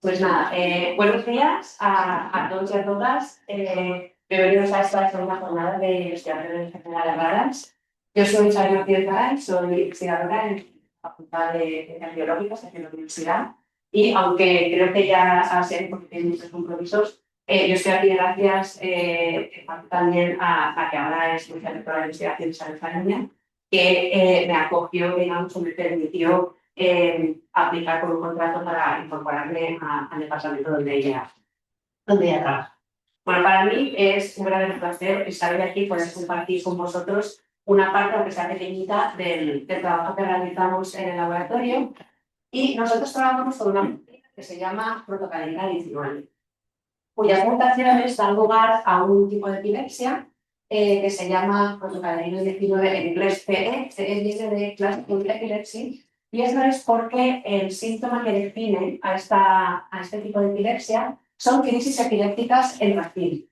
Pues nada, buenos días a todos y a todas. Bienvenidos a esta segunda jornada de investigación en enfermedades raras. Yo soy Isabel Ortiz Garay, soy investigadora en la Facultad de Ciencias Biológicas de la Universidad. Y aunque creo que ya saben, porque tienen muchos compromisos, yo estoy aquí gracias también a que ahora es mi directora de investigación, Isabel Faraña, que me acogió, digamos, o me permitió aplicar por un contrato para incorporarme al departamento donde ella trabaja. Bueno, para mí es un gran placer estar hoy aquí, poder compartir con vosotros una parte, aunque sea pequeñita, del trabajo que realizamos en el laboratorio. Y nosotros trabajamos con una proteína que se llama protocadena 19, cuyas mutaciones dan lugar a un tipo de epilepsia que se llama protocadena 19, en inglés PE, viene de Classical Epilepsy. Y eso es porque el síntoma que define a este tipo de epilepsia son crisis epilépticas en racimo,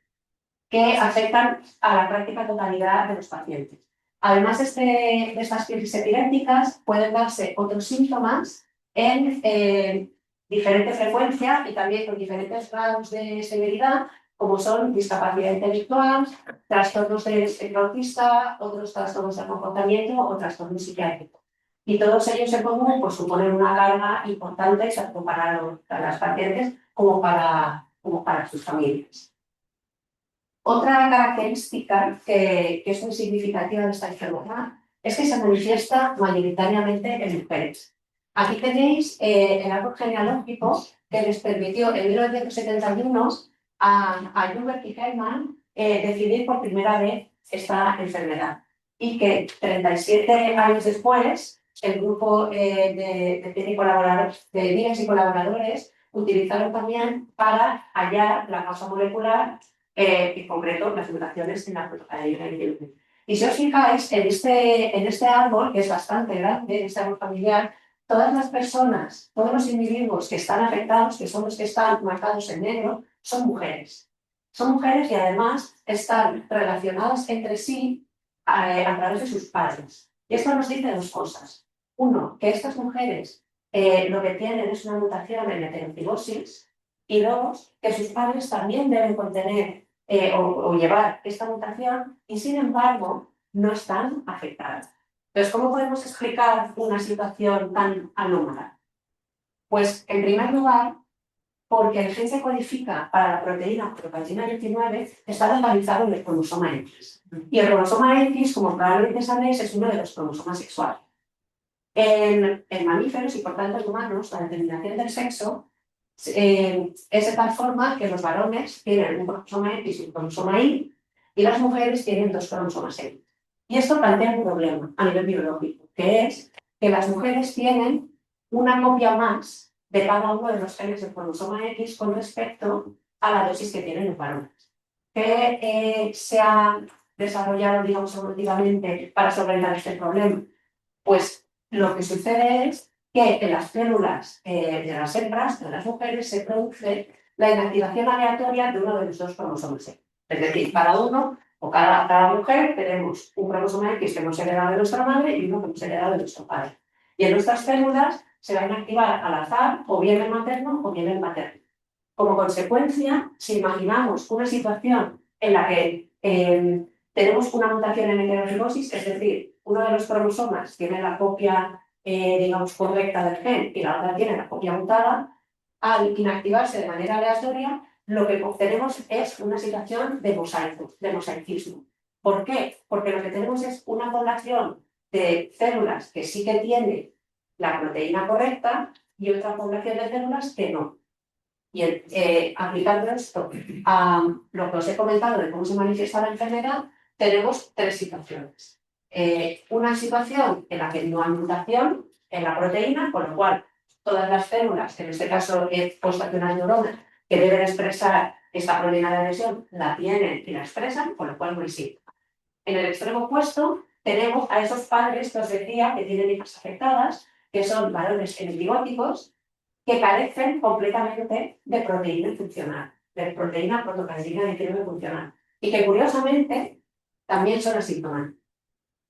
que afectan a la práctica totalidad de los pacientes. Además de estas crisis epilépticas, pueden darse otros síntomas en diferente frecuencia y también con diferentes grados de severidad, como son discapacidad intelectual, trastornos del espectro autista, otros trastornos del comportamiento o trastornos psiquiátricos. Y todos ellos en común pues, suponen una carga importante tanto para las pacientes como para sus familias. Otra característica que es muy significativa de esta enfermedad es que se manifiesta mayoritariamente en mujeres. Aquí tenéis el árbol genealógico que les permitió en 1971 a Joubert y Hellman decidir por primera vez esta enfermedad. Y que 37 años después, el grupo de guías y colaboradores utilizaron también para hallar la causa molecular, en concreto las mutaciones en la protocadena 19. Y si os fijáis, en este árbol, que es bastante grande, en este árbol familiar, todas las personas, todos los individuos que están afectados, que son los que están marcados en negro, son mujeres. Son mujeres y además están relacionadas entre sí a través de sus padres. Y esto nos dice dos cosas. Uno, que estas mujeres lo que tienen es una mutación en heterocigosis, y dos, que sus padres también deben contener o llevar esta mutación y sin embargo no están afectadas. Entonces, ¿cómo podemos explicar una situación tan anómala? Pues, en primer lugar, porque el gen que codifica para la proteína protocadena 19 está localizado en el cromosoma X. Y el cromosoma X, como probablemente sabéis, es uno de los cromosomas sexuales. En mamíferos y por tanto en humanos, la determinación del sexo es de tal forma que los varones tienen un cromosoma X y un cromosoma Y, y las mujeres tienen dos cromosomas X. Y esto plantea un problema a nivel biológico, que es que las mujeres tienen una copia más de cada uno de los genes del cromosoma X con respecto a la dosis que tienen los varones. ¿Qué se ha desarrollado, digamos, evolutivamente para solventar este problema? Pues lo que sucede es que en las células de las hembras, de las mujeres, se produce la inactivación aleatoria de uno de los dos cromosomas X. Es decir, cada uno o cada mujer tenemos un cromosoma X que hemos heredado de nuestra madre y uno que hemos heredado de nuestro padre. Y en nuestras células se van a activar al azar o bien el materno o bien el materno. Como consecuencia, si imaginamos una situación en la que tenemos una mutación en heterocigosis, es decir, uno de los cromosomas tiene la copia, digamos, correcta del gen y la otra tiene la copia mutada, al inactivarse de manera aleatoria, lo que obtenemos es una situación de mosaicismo. ¿Por qué? Porque lo que tenemos es una población de células que sí que tiene la proteína correcta y otra población de células que no. Y aplicando esto a lo que os he comentado de cómo se manifiesta la enfermedad, tenemos tres situaciones. Una situación en la que no hay mutación en la proteína, con lo cual todas las células, en este caso he puesto aquí unas neuronas que deben expresar esta proteína de lesión, la tienen y la expresan, con lo cual no hay síntoma. En el extremo opuesto tenemos a esos padres que os decía que tienen hijas afectadas, que son varones hemipigóticos, que carecen completamente de proteína funcional, de proteína protocadena 19 funcional, y que curiosamente también son asintomáticos.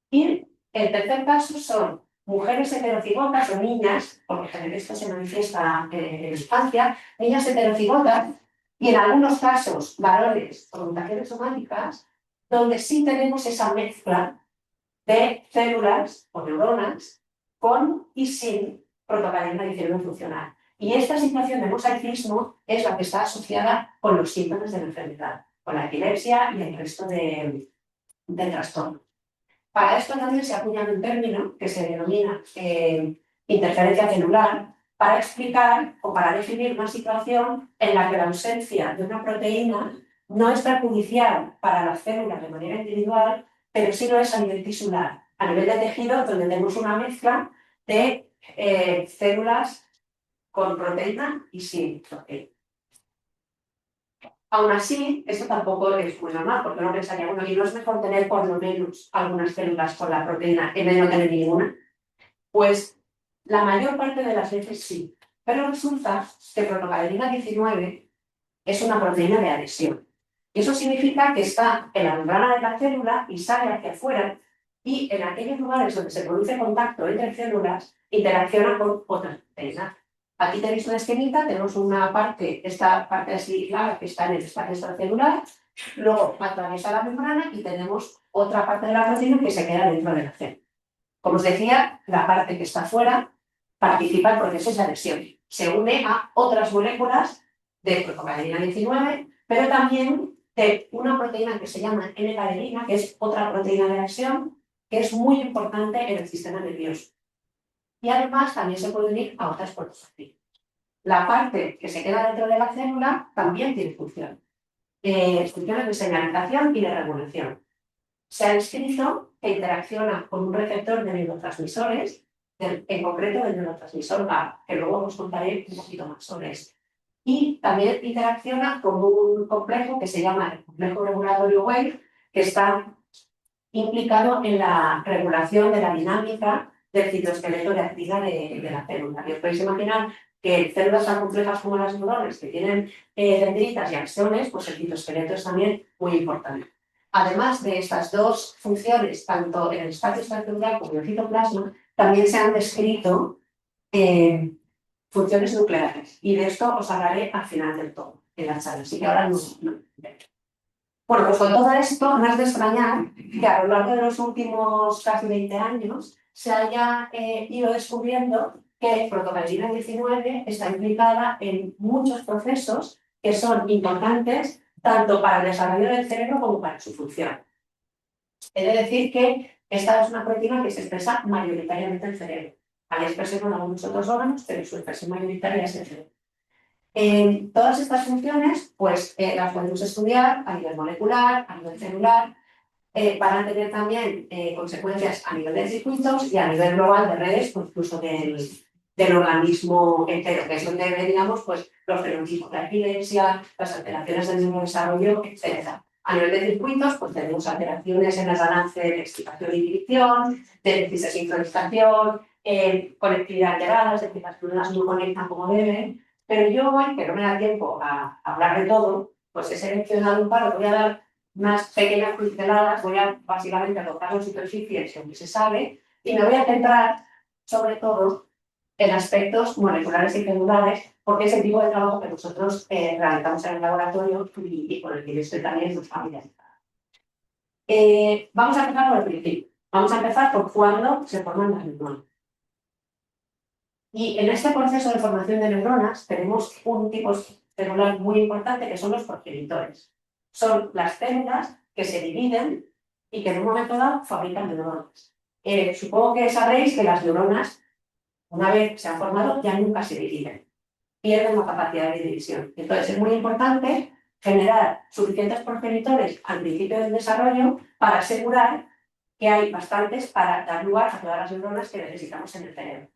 Y el tercer caso son mujeres heterocigotas o niñas, porque generalmente esto se manifiesta en la infancia, niñas heterocigotas y en algunos casos varones con mutaciones somáticas, donde sí tenemos esa mezcla de células o neuronas con y sin protocarina adicional funcional. Y esta situación de mosaicismo es la que está asociada con los síntomas de la enfermedad, con la epilepsia y el resto de trastornos. Para esto también se acuña un término que se denomina interferencia celular para explicar o para definir una situación en la que la ausencia de una proteína no es perjudicial para las células de manera individual, pero sí lo es a nivel tisular, a nivel de tejido, donde tenemos una mezcla de células con proteína y sin proteína. Aún así, esto tampoco es muy normal, porque uno pensaría, bueno, ¿y no es mejor tener por lo menos algunas células con la proteína en vez de no tener ninguna? Pues la mayor parte de las veces sí, pero resulta que protocarina 19 es una proteína de adhesión. Y eso significa que está en la membrana de la célula y sale hacia afuera, y en aquellos lugares donde se produce contacto entre células, interacciona con otras proteínas. Aquí tenéis una esquemita, tenemos una parte, esta parte así larga que está en el espacio extracelular, luego atraviesa la membrana y tenemos otra parte de la proteína que se queda dentro de la célula. Como os decía, la parte que está fuera participa en procesos de adhesión. Se une a otras moléculas de protocarina 19, pero también de una proteína que se llama N-cadenina, que es otra proteína de adhesión, que es muy importante en el sistema nervioso. Y además también se puede unir a otras proteínas. La parte que se queda dentro de la célula también tiene función. Funciones de señalización y de regulación. Se ha descrito que interacciona con un receptor de neurotransmisores, en concreto el neurotransmisor GABA, que luego os contaré un poquito más sobre esto. Y también interacciona con un complejo que se llama el complejo regulatorio Wave, que está implicado en la regulación de la dinámica del citoesqueleto de actividad de la célula. Y os podéis imaginar que células tan complejas como las neuronas, que tienen dendritas y axones, pues el citoesqueleto es también muy importante. Además de estas dos funciones, tanto en el espacio extracelular como en el citoplasma, también se han descrito funciones nucleares. Y de esto os hablaré al final del todo, en la charla. Así que ahora no. Bueno, pues con todo esto, no es de extrañar que a lo largo de los últimos casi 20 años se haya ido descubriendo que protocarina 19 está implicada en muchos procesos que son importantes tanto para el desarrollo del cerebro como para su función. He de decir que esta es una proteína que se expresa mayoritariamente en el cerebro. Hay expresión en algunos otros órganos, pero su expresión mayoritaria es en el cerebro. Todas estas funciones, pues las podemos estudiar a nivel molecular, a nivel celular, van a tener también consecuencias a nivel de circuitos y a nivel global de redes, pues, incluso del organismo entero, que es donde veríamos pues, los fenotipos de epilepsia, las alteraciones del neurodesarrollo, etc. A nivel de circuitos, pues tenemos alteraciones en el balance de excitación e inhibición, de desincronización, conectividad alterada, es decir, las neuronas no conectan como deben. Pero yo hoy, que no me da tiempo a hablar de todo, pues he seleccionado un par, os voy a dar unas pequeñas pinceladas, voy a básicamente tocar las superficies en que se sabe y me voy a centrar sobre todo en aspectos moleculares y celulares, porque es el tipo de trabajo que nosotros realizamos en el laboratorio y con el que yo estoy también familiarizada. Vamos a empezar por el principio. Vamos a empezar por cuándo se forman las neuronas. Y en este proceso de formación de neuronas tenemos un tipo celular muy importante que son los progenitores. Son las células que se dividen y que en un momento dado fabrican neuronas. Supongo que sabréis que las neuronas, una vez se han formado, ya nunca se dividen. Pierden la capacidad de división. Entonces es muy importante generar suficientes progenitores al principio del desarrollo para asegurar que hay bastantes para dar lugar a todas las neuronas que necesitamos en el cerebro.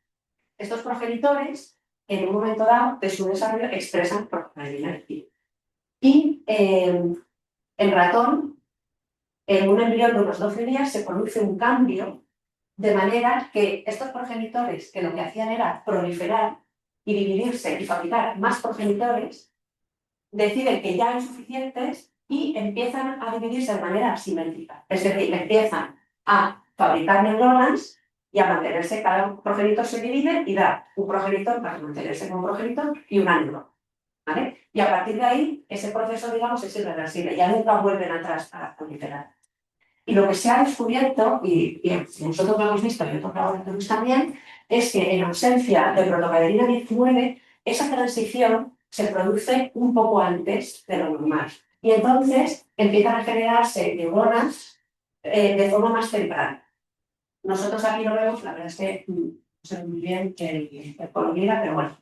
Estos progenitores, en un momento dado de su desarrollo, expresan protocarina. Y el ratón, en un embrión de unos 12 días, se produce un cambio de manera que estos progenitores, que lo que hacían era proliferar y dividirse y fabricar más progenitores, deciden que ya hay suficientes y empiezan a dividirse de manera asimétrica. Es decir, empiezan a fabricar neuronas Y al mantenerse, cada progenitor se divide y da un progenitor para mantenerse como progenitor y un anémolo, ¿vale? Y a partir de ahí, ese proceso, digamos, es irreversible, ya nunca vuelven atrás a proliferar. Y lo que se ha descubierto, y nosotros lo hemos visto y otros laboratorios también, es que en ausencia de protocaderina 19, esa transición se produce un poco antes de lo normal. Y entonces empiezan a generarse neuronas de forma más temprana. Nosotros aquí lo vemos, la verdad es que no sé muy bien el colorida, pero bueno.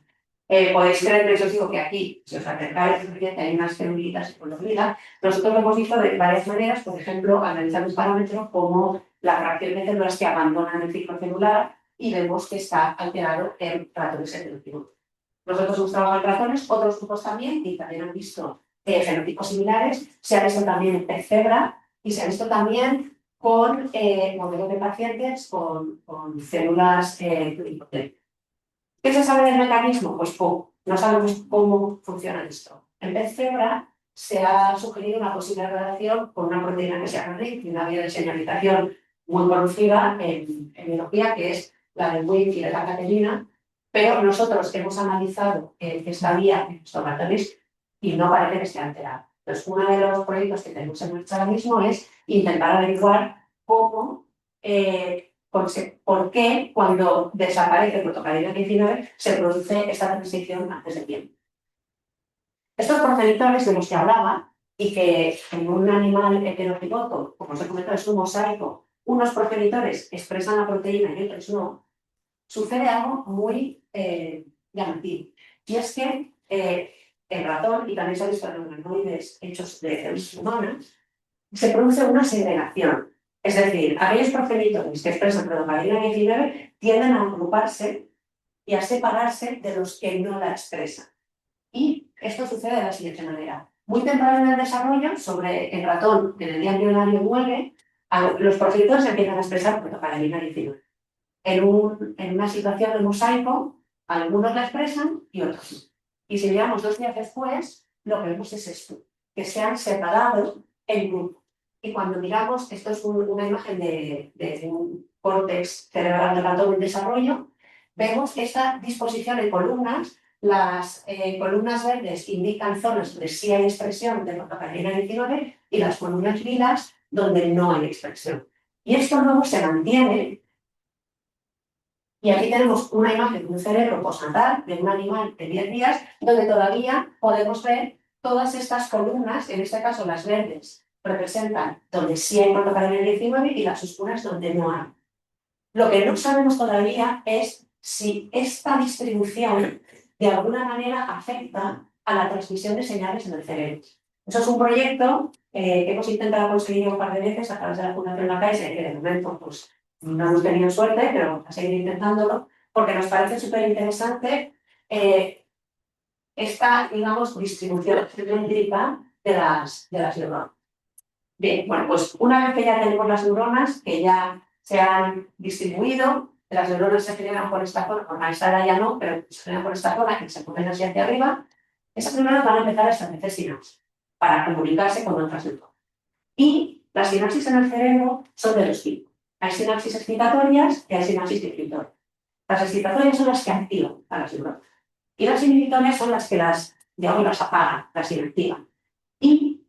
Podéis creer que os digo que aquí, si os acercáis, hay unas celulitas de colorida. Nosotros lo hemos visto de varias maneras, por ejemplo, analizando un parámetro como la fracción de células que abandonan el ciclo celular y vemos que está alterado en ratones heterotipos. Nosotros hemos trabajado en ratones, otros grupos también, y también han visto fenotipos similares. Se ha visto también en pez cebra y se ha visto también con modelos de pacientes con células pluripotentes. ¿Qué se sabe del mecanismo? Pues poco. No sabemos cómo funciona esto. En pez cebra se ha sugerido una posible relación con una proteína que se llama RIC, una vía de señalización muy conocida en biología, que es la de Wnt y de la catequina, pero nosotros hemos analizado esta vía en estos ratones y no parece que esté alterada. Entonces, uno de los proyectos que tenemos en marcha ahora mismo es intentar averiguar cómo por qué cuando desaparece el protocaderina 19 se produce esta transición antes de tiempo. Estos progenitores de los que hablaba y que en un animal heterocigoto, como os he comentado, es un mosaico, unos progenitores expresan la proteína y otros no, sucede algo muy llamativo. Y es que el ratón, y también se ha visto en organoides hechos de células humanas, se produce una segregación. Es decir, aquellos progenitores que expresan protocaderina 19 tienden a agruparse y a separarse de los que no la expresan. Y esto sucede de la siguiente manera. Muy temprano en el desarrollo, sobre el ratón en el día embrionario 9, los progenitores empiezan a expresar protocaderina 19. En una situación de mosaico, algunos la expresan y otros no. Y si miramos 2 días después, lo que vemos es esto, que se han separado en grupos. Y cuando miramos, esto es una imagen de un córtex cerebral del ratón en desarrollo, vemos esta disposición en columnas. Las columnas verdes indican zonas donde sí hay expresión de protocaderina 19 y las columnas lilas donde no hay expresión. Y esto luego se mantiene. Y aquí tenemos una imagen de un cerebro postnatal de un animal de 10 días, donde todavía podemos ver todas estas columnas, en este caso las verdes, representan donde sí hay protocaderina 19 y las oscuras donde no hay. Lo que no sabemos todavía es si esta distribución de alguna manera afecta a la transmisión de señales en el cerebro. Eso es un proyecto que hemos intentado conseguir un par de veces a través de la Fundación La Caixa, que de momento pues, no hemos tenido suerte, pero vamos a seguir intentándolo, porque nos parece súper interesante esta, digamos, distribución geométrica de las neuronas. Bien, bueno, pues una vez que ya tenemos las neuronas, que ya se han distribuido, las neuronas se generan por esta zona, por esta área ya no, pero se generan por esta zona, que se mueven hacia arriba, esas neuronas van a empezar a establecer sinapsis para comunicarse con otras neuronas. Y las sinapsis en el cerebro son de dos tipos. Hay sinapsis excitatorias y hay sinapsis inhibitorias. Las excitatorias son las que activan a las neuronas. Y las inhibitorias son las que las apagan, las inactivan. Y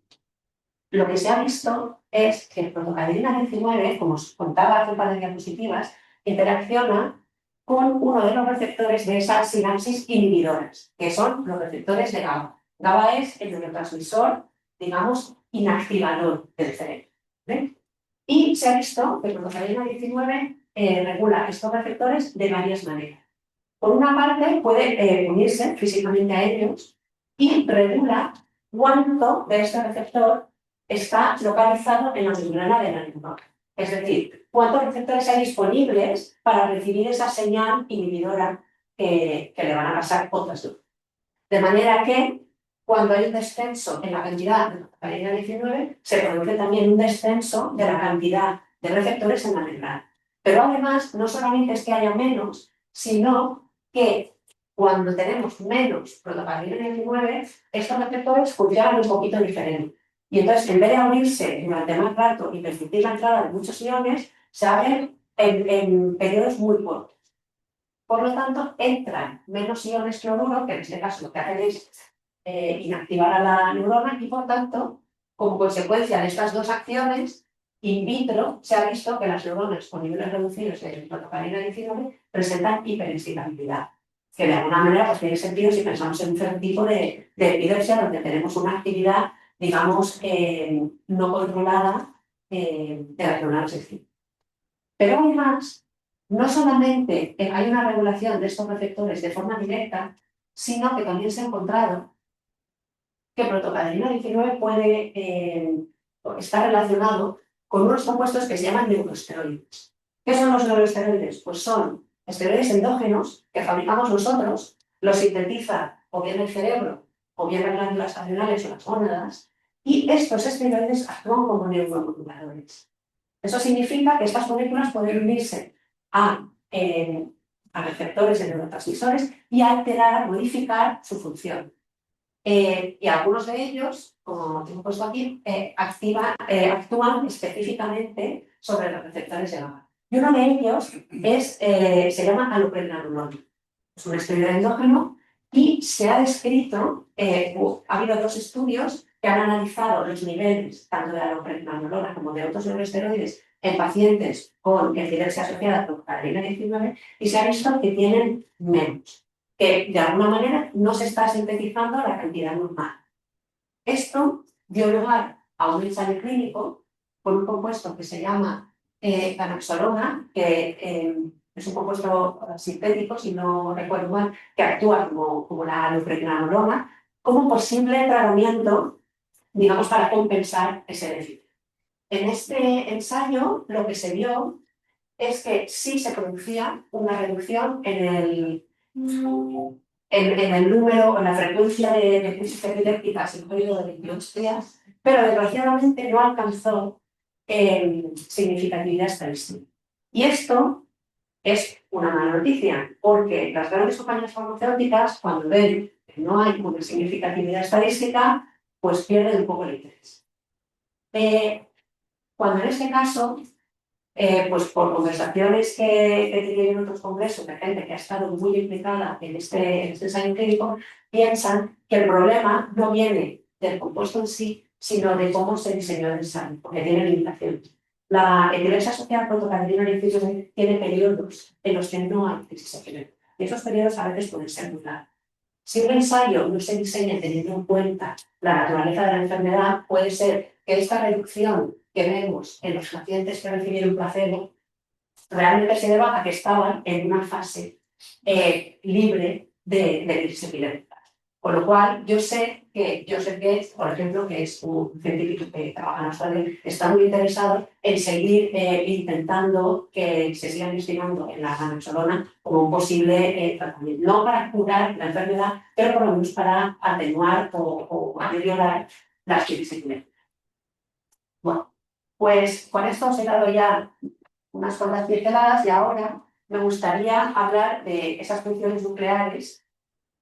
lo que se ha visto es que el protocaderina 19, como os contaba hace un par de diapositivas, interacciona con uno de los receptores de esas sinapsis inhibidoras, que son los receptores de GABA. GABA es el neurotransmisor, digamos, inactivador del cerebro. ¿Ve? Y se ha visto que el protocaderina 19 regula estos receptores de varias maneras. Por una parte, puede unirse físicamente a ellos y regula cuánto de este receptor está localizado en la membrana de la neurona. Es decir, cuántos receptores hay disponibles para recibir esa señal inhibidora que le van a pasar otras dos. De manera que cuando hay un descenso en la cantidad de protocaderina 19, se produce también un descenso de la cantidad de receptores en la membrana. Pero además, no solamente es que haya menos, sino que cuando tenemos menos protocaderina 19, estos receptores funcionan un poquito diferente. Y entonces, en vez de abrirse durante más rato y permitir la entrada de muchos iones, se abren en periodos muy cortos. Por lo tanto, entran menos iones cloruro, que en este caso lo que hacen es inactivar a la neurona y, por tanto, como consecuencia de estas dos acciones, in vitro se ha visto que las neuronas con niveles reducidos de protocarina 19 presentan hiperexcitabilidad, que de alguna manera pues, tiene sentido si pensamos en un fenotipo de epilepsia donde tenemos una actividad, digamos, no controlada de las neuronas en sí. Pero además, no solamente hay una regulación de estos receptores de forma directa, sino que también se ha encontrado que protocaderina 19 puede estar relacionado con unos compuestos que se llaman neuroesteroides. ¿Qué son los neuroesteroides? Pues son esteroides endógenos que fabricamos nosotros, los sintetiza o bien el cerebro o bien las glándulas adrenales o las gónadas, y estos esteroides actúan como neuromoduladores. Eso significa que estas moléculas pueden unirse a receptores de neurotransmisores y alterar, modificar su función. Y algunos de ellos, como tengo puesto aquí, actúan específicamente sobre los receptores de GABA. Y uno de ellos se llama alopregnanolona. Es un esteroide endógeno y se ha descrito, ha habido dos estudios que han analizado los niveles tanto de alopregnanolona como de otros neuroesteroides en pacientes con epilepsia asociada a protocaderina 19 y se ha visto que tienen menos, que de alguna manera no se está sintetizando la cantidad normal. Esto dio lugar a un ensayo clínico con un compuesto que se llama ganaxolona, que es un compuesto sintético, si no recuerdo mal, que actúa como la alopregnanolona, como posible tratamiento, digamos, para compensar ese déficit. En este ensayo lo que se vio es que sí se producía una reducción en el número, en la frecuencia de crisis epilépticas en un periodo de 28 días, pero desgraciadamente no alcanzó significatividad estadística. Y esto es una mala noticia, porque las grandes compañías farmacéuticas, cuando ven que no hay una significatividad estadística, pues pierden un poco el interés. Cuando en este caso, pues por conversaciones que he tenido en otros congresos de gente que ha estado muy implicada en este ensayo clínico, piensan que el problema no viene del compuesto en sí, sino de cómo se diseñó el ensayo, porque tiene limitaciones. La epilepsia asociada a protocaderina tiene periodos en los que no hay crisis epiléptica, y esos periodos a veces pueden ser muy largos. Si un ensayo no se diseña teniendo en cuenta la naturaleza de la enfermedad, puede ser que esta reducción que vemos en los pacientes que recibieron placebo realmente se deba a que estaban en una fase libre de crisis epiléptica. Con lo cual, yo sé que Joseph Gates, por ejemplo, que es un científico que trabaja en Australia, está muy interesado en seguir intentando que se siga investigando en la ganaxolona como un posible tratamiento. No para curar la enfermedad, pero por lo menos para atenuar o ameliorar las crisis epilépticas. Bueno, pues con esto os he dado ya unas cuantas pinceladas y ahora me gustaría hablar de esas funciones nucleares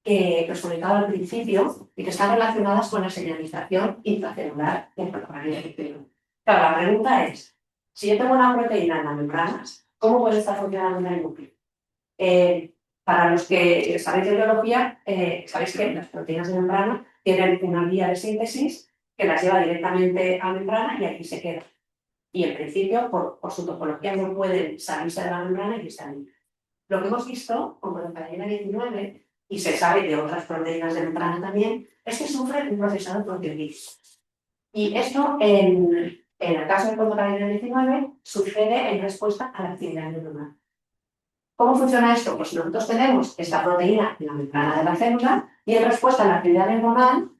que os comentaba al principio y que están relacionadas con la señalización intracelular del protocardia epitelio. Claro, la pregunta es, si yo tengo una proteína en las membranas, ¿cómo puede estar funcionando en el núcleo? Para los que sabéis de biología, sabéis que las proteínas de membrana tienen una vía de síntesis que las lleva directamente a membrana y aquí se queda. Y en principio, por su topología, no pueden salirse de la membrana y estar libres. Lo que hemos visto con protocaderina 19, y se sabe de otras proteínas de membrana también, es que sufren un procesado proteolítico. Y esto, en el caso de protocaderina 19, sucede en respuesta a la actividad neuronal. ¿Cómo funciona esto? Pues nosotros tenemos esta proteína en la membrana de la célula y en respuesta a la actividad neuronal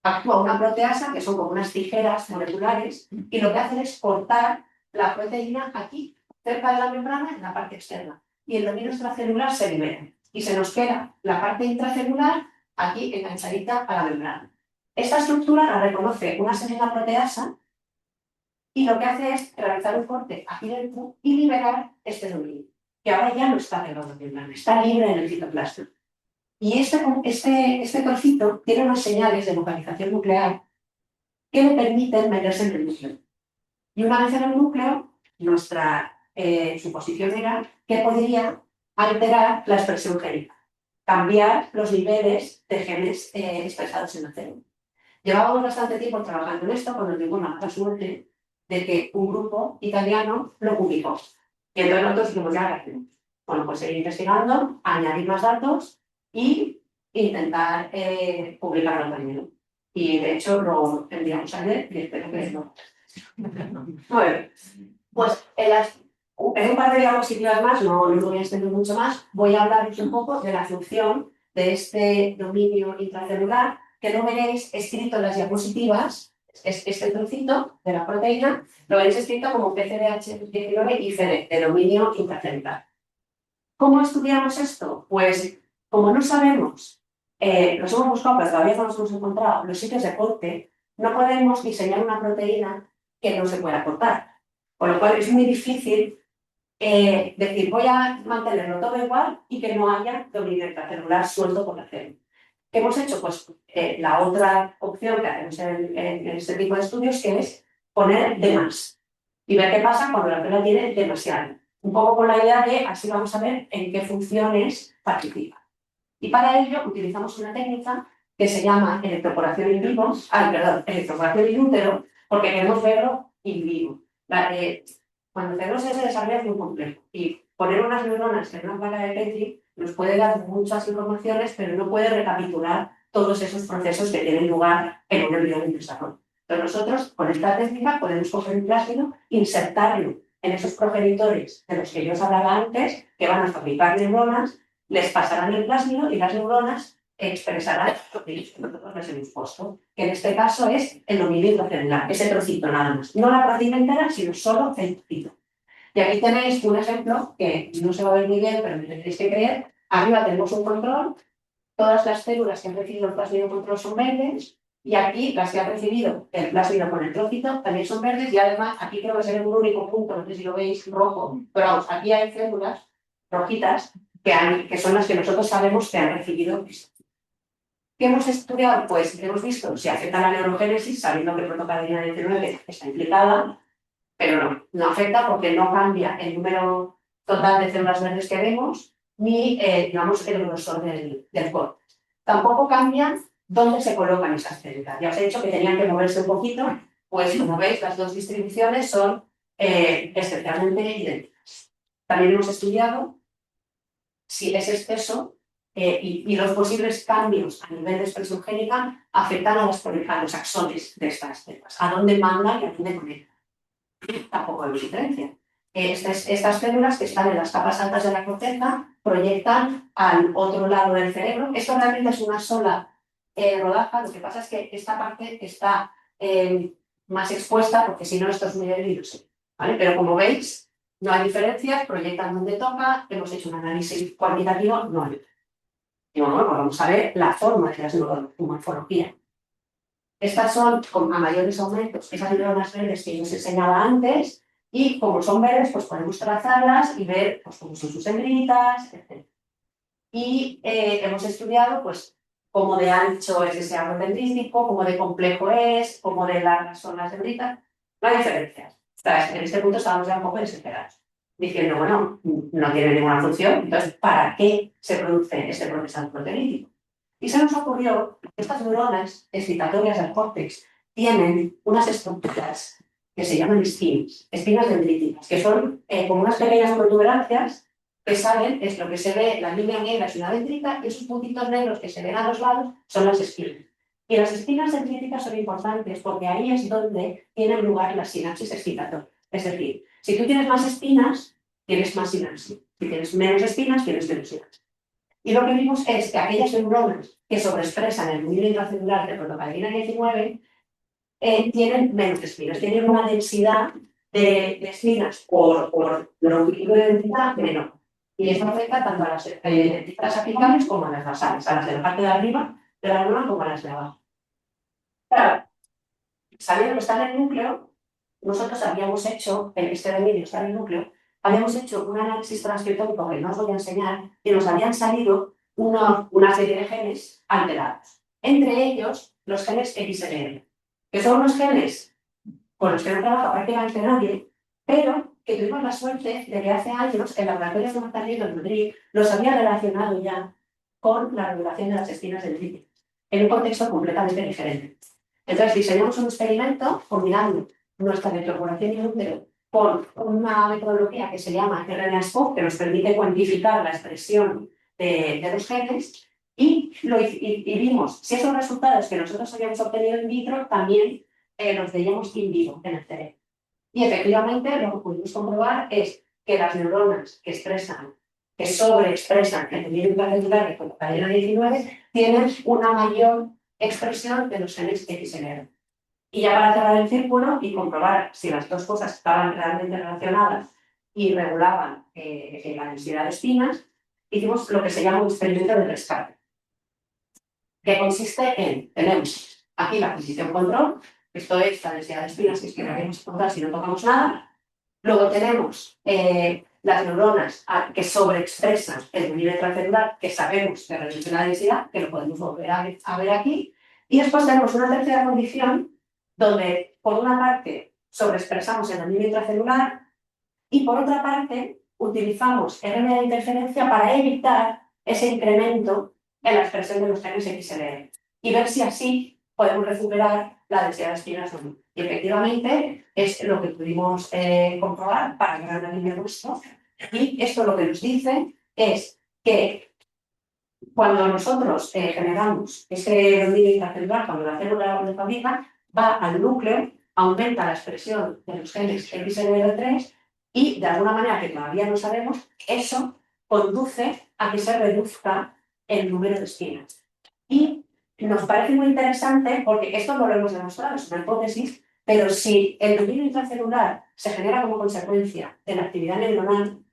actúa una proteasa, que son como unas tijeras moleculares, y lo que hacen es cortar la proteína aquí, cerca de la membrana, en la parte externa. Y el dominio extracelular se libera. Y se nos queda la parte intracelular aquí enganchadita a la membrana. Esta estructura la reconoce una segunda proteasa y lo que hace es realizar un corte aquí dentro y liberar este dominio, que ahora ya no está pegado a la membrana, está libre en el citoplasma. Y este trocito tiene unas señales de localización nuclear que le permiten meterse en el núcleo. Y una vez en el núcleo, nuestra su posición era que podría alterar la expresión génica, cambiar los niveles de genes expresados en la célula. Llevábamos bastante tiempo trabajando en esto cuando tuvimos la mala suerte de que un grupo italiano lo publicó. Y entonces nosotros dijimos, ya, ¿qué hacemos? Bueno, pues seguir investigando, añadir más datos y intentar publicarlo también. Y de hecho lo enviamos ayer y espero que no. Bueno, pues en un par de diapositivas más, no lo voy a extender mucho más, voy a hablaros un poco de la función de este dominio intracelular, que lo veréis escrito en las diapositivas, es este trocito de la proteína, lo veréis escrito como PCDH19 y CD, de dominio intracelular. ¿Cómo estudiamos esto? Pues como no sabemos, los hemos buscado, pero todavía no los hemos encontrado, los sitios de corte, no podemos diseñar una proteína que no se pueda cortar. Con lo cual es muy difícil decir, voy a mantenerlo todo igual y que no haya dominio intracelular suelto por la célula. ¿Qué hemos hecho? Pues la otra opción que hacemos en este tipo de estudios, que es poner de más y ver qué pasa cuando la célula tiene demasiado. Un poco con la idea de así vamos a ver en qué funciones participa. Y para ello utilizamos una técnica que se llama electroporación in vivo, electroporación in útero, porque queremos verlo in vivo. Cuando el cerebro se desarrolla es muy complejo y poner unas neuronas en una placa de Petri nos puede dar muchas informaciones, pero no puede recapitular todos esos procesos que tienen lugar en un embrión en desarrollo. Entonces nosotros con esta técnica podemos coger un plásmido, insertarlo en esos progenitores de los que yo os hablaba antes, que van a fabricar neuronas, les pasarán el plásmido y las neuronas expresarán lo que nosotros les hemos puesto, que en este caso es el dominio intracelular, ese trocito nada más. No la proteína entera, sino solo el trocito. Y aquí tenéis un ejemplo que no se va a ver muy bien, pero me tendréis que creer. Arriba tenemos un control, todas las células que han recibido el plásmido control son verdes, y aquí las que han recibido el plásmido con el trocito también son verdes, y además aquí creo que se ve un único punto, no sé si lo veis, rojo, pero vamos, aquí hay células rojitas que son las que nosotros sabemos que han recibido esto. ¿Qué hemos estudiado? Pues hemos visto si afecta la neurogénesis, sabiendo que protocadeína 19 está implicada, pero no afecta porque no cambia el número total de células verdes que vemos, ni, digamos, el grosor del córtex. Tampoco cambia dónde se colocan esas células. Ya os he dicho que tenían que moverse un poquito, pues como veis, las dos distribuciones son especialmente idénticas. También hemos estudiado si ese exceso y los posibles cambios a nivel de expresión génica afectan a los axones de estas células, a dónde mandan y a dónde conectan. Tampoco hay diferencia. Estas células que están en las capas altas de la corteza proyectan al otro lado del cerebro. Esto realmente es una sola rodaja, lo que pasa es que esta parte está más expuesta porque si no esto es muy débil, ¿vale? Pero como veis, no hay diferencias, proyectan donde toca, hemos hecho un análisis cuantitativo, no hay. Y bueno, pues vamos a ver la forma de las neuronas, su morfología. Estas son, a mayores aumentos, esas neuronas verdes que yo os enseñaba antes, y como son verdes, pues podemos trazarlas y ver pues, cómo son sus hembritas, etc. Y hemos estudiado pues, cómo de ancho es ese árbol dendrítico, cómo de complejo es, cómo de largas son las hembritas. No hay diferencias. En este punto estábamos ya un poco desesperados, diciendo, bueno, no tiene ninguna función, entonces, ¿para qué se produce este proceso proteínico? Y se nos ocurrió que estas neuronas excitatorias del córtex tienen unas estructuras que se llaman espinas dendríticas, que son como unas pequeñas protuberancias que salen, es lo que se ve, la línea negra es una dendrita y esos puntitos negros que se ven a los lados son las espinas. Y las espinas dendríticas son importantes porque ahí es donde tienen lugar las sinapsis excitatorias. Es decir, si tú tienes más espinas, tienes más sinapsis. Si tienes menos espinas, tienes menos sinapsis. Y lo que vimos es que aquellas neuronas que sobreexpresan el dominio intracelular de protocadeína 19 tienen menos espinas, tienen una densidad de espinas por longitud de densidad menor. Y esto afecta tanto a las dendritas apicales como a las basales, a las de la parte de arriba de la neurona como a las de abajo. Claro, sabiendo que está en el núcleo, nosotros habíamos hecho, este dominio está en el núcleo, habíamos hecho un análisis transcriptómico que no os voy a enseñar y nos habían salido una serie de genes alterados. Entre ellos, los genes XLR, que son unos genes con los que no trabaja prácticamente nadie, pero que tuvimos la suerte de que hace años el laboratorio de Marta Riego en Madrid los había relacionado ya con la regulación de las espinas dendríticas, en un contexto completamente diferente. Entonces diseñamos un experimento combinando nuestra electroporación in útero con una metodología que se llama RNA-SCOP, que nos permite cuantificar la expresión de los genes, y vimos si esos resultados que nosotros habíamos obtenido in vitro también los veíamos in vivo en el cerebro. Y efectivamente lo que pudimos comprobar es que las neuronas que sobreexpresan el tejido intracelular de la cadena 19 tienen una mayor expresión de los genes XLR. Y ya para cerrar el círculo y comprobar si las dos cosas estaban realmente relacionadas y regulaban la densidad de espinas, hicimos lo que se llama un experimento de rescate, que consiste en, tenemos aquí la posición control, esto es la densidad de espinas que queremos encontrar si no tocamos nada. Luego tenemos las neuronas que sobreexpresan el nivel intracelular, que sabemos que reduce la densidad, que lo podemos volver a ver aquí. Y después tenemos una tercera condición donde, por una parte, sobreexpresamos el nivel intracelular y, por otra parte, utilizamos RNA de interferencia para evitar ese incremento en la expresión de los genes XLR y ver si así podemos recuperar la densidad de espinas o no. Y efectivamente es lo que pudimos comprobar para el gran línea nuestro. Y esto lo que nos dice es que cuando nosotros generamos ese dominio intracelular, cuando la célula lo fabrica, va al núcleo, aumenta la expresión de los genes XLR3 y, de alguna manera que todavía no sabemos, eso conduce a que se reduzca el número de espinas. Y nos parece muy interesante porque esto no lo hemos demostrado, es una hipótesis, pero si el dominio intracelular se genera como consecuencia de la actividad neuronal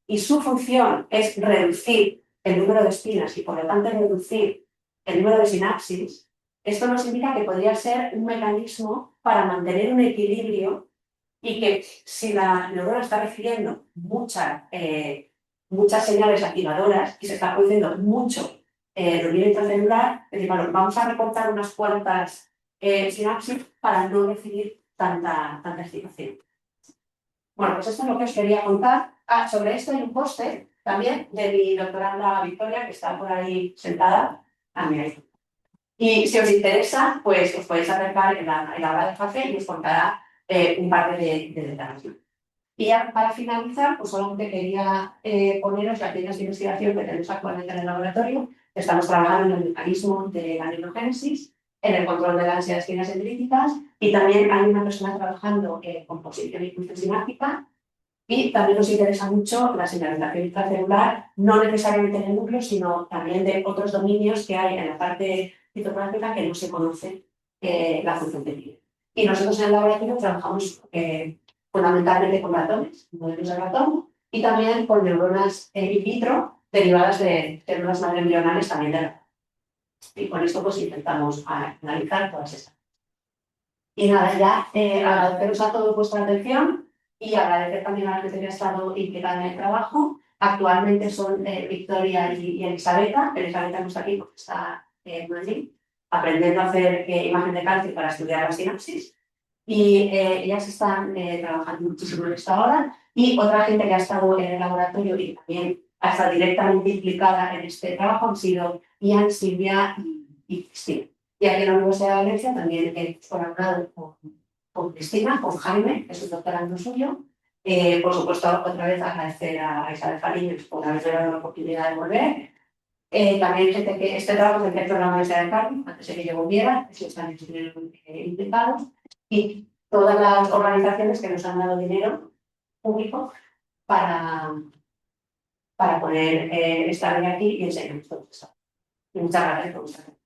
y su función es reducir el número de espinas y por lo tanto reducir el número de sinapsis, esto nos indica que podría ser un mecanismo para mantener un equilibrio y que si la neurona está recibiendo muchas señales activadoras y se está produciendo mucho dominio intracelular, es decir, bueno, vamos a recortar unas cuantas sinapsis para no recibir tanta excitación. Bueno, pues esto es lo que os quería contar. Sobre esto hay un póster también de mi doctoranda Victoria, que está por ahí sentada a mi lado. Y si os interesa, pues os podéis acercar en la hora de café y os contará un par de detalles. Y ya para finalizar, pues solamente quería poneros las líneas de investigación que tenemos actualmente en el laboratorio. Estamos trabajando en el mecanismo de la neurogénesis, en el control de las ansiedades de espinas dendríticas, y también hay una persona trabajando con posición y función sináptica. Y también nos interesa mucho la señalización intracelular, no necesariamente en el núcleo, sino también de otros dominios que hay en la parte citoplasmática que no se conoce la función que tiene. Y nosotros en el laboratorio trabajamos fundamentalmente con ratones, modelos de ratón, y también con neuronas in vitro derivadas de células madre embrionales también de ratón. Y con esto pues intentamos analizar todas estas. Y nada, ya agradeceros a todos vuestra atención y agradecer también a la gente que ha estado implicada en el trabajo. Actualmente son Victoria y Elisabetta. Elisabetta no está aquí porque está en Madrid, aprendiendo a hacer imagen de cálculo para estudiar la sinapsis. Y ellas están trabajando muchísimo en esta hora. Y otra gente que ha estado en el laboratorio y también ha estado directamente implicada en este trabajo han sido Ian, Silvia y Cristina. Y aquí en la Universidad de Valencia también he colaborado con Cristina, con Jaime, que es un doctorando suyo. Por supuesto, otra vez agradecer a Isabel Fariñas por haberme dado la oportunidad de volver. También gente que este trabajo se empezó en la Universidad de Cádiz, antes de que yo volviera, que están implicados. Y todas las organizaciones que nos han dado dinero público para poder estar aquí y enseñar todo esto. Y muchas gracias por vuestra atención.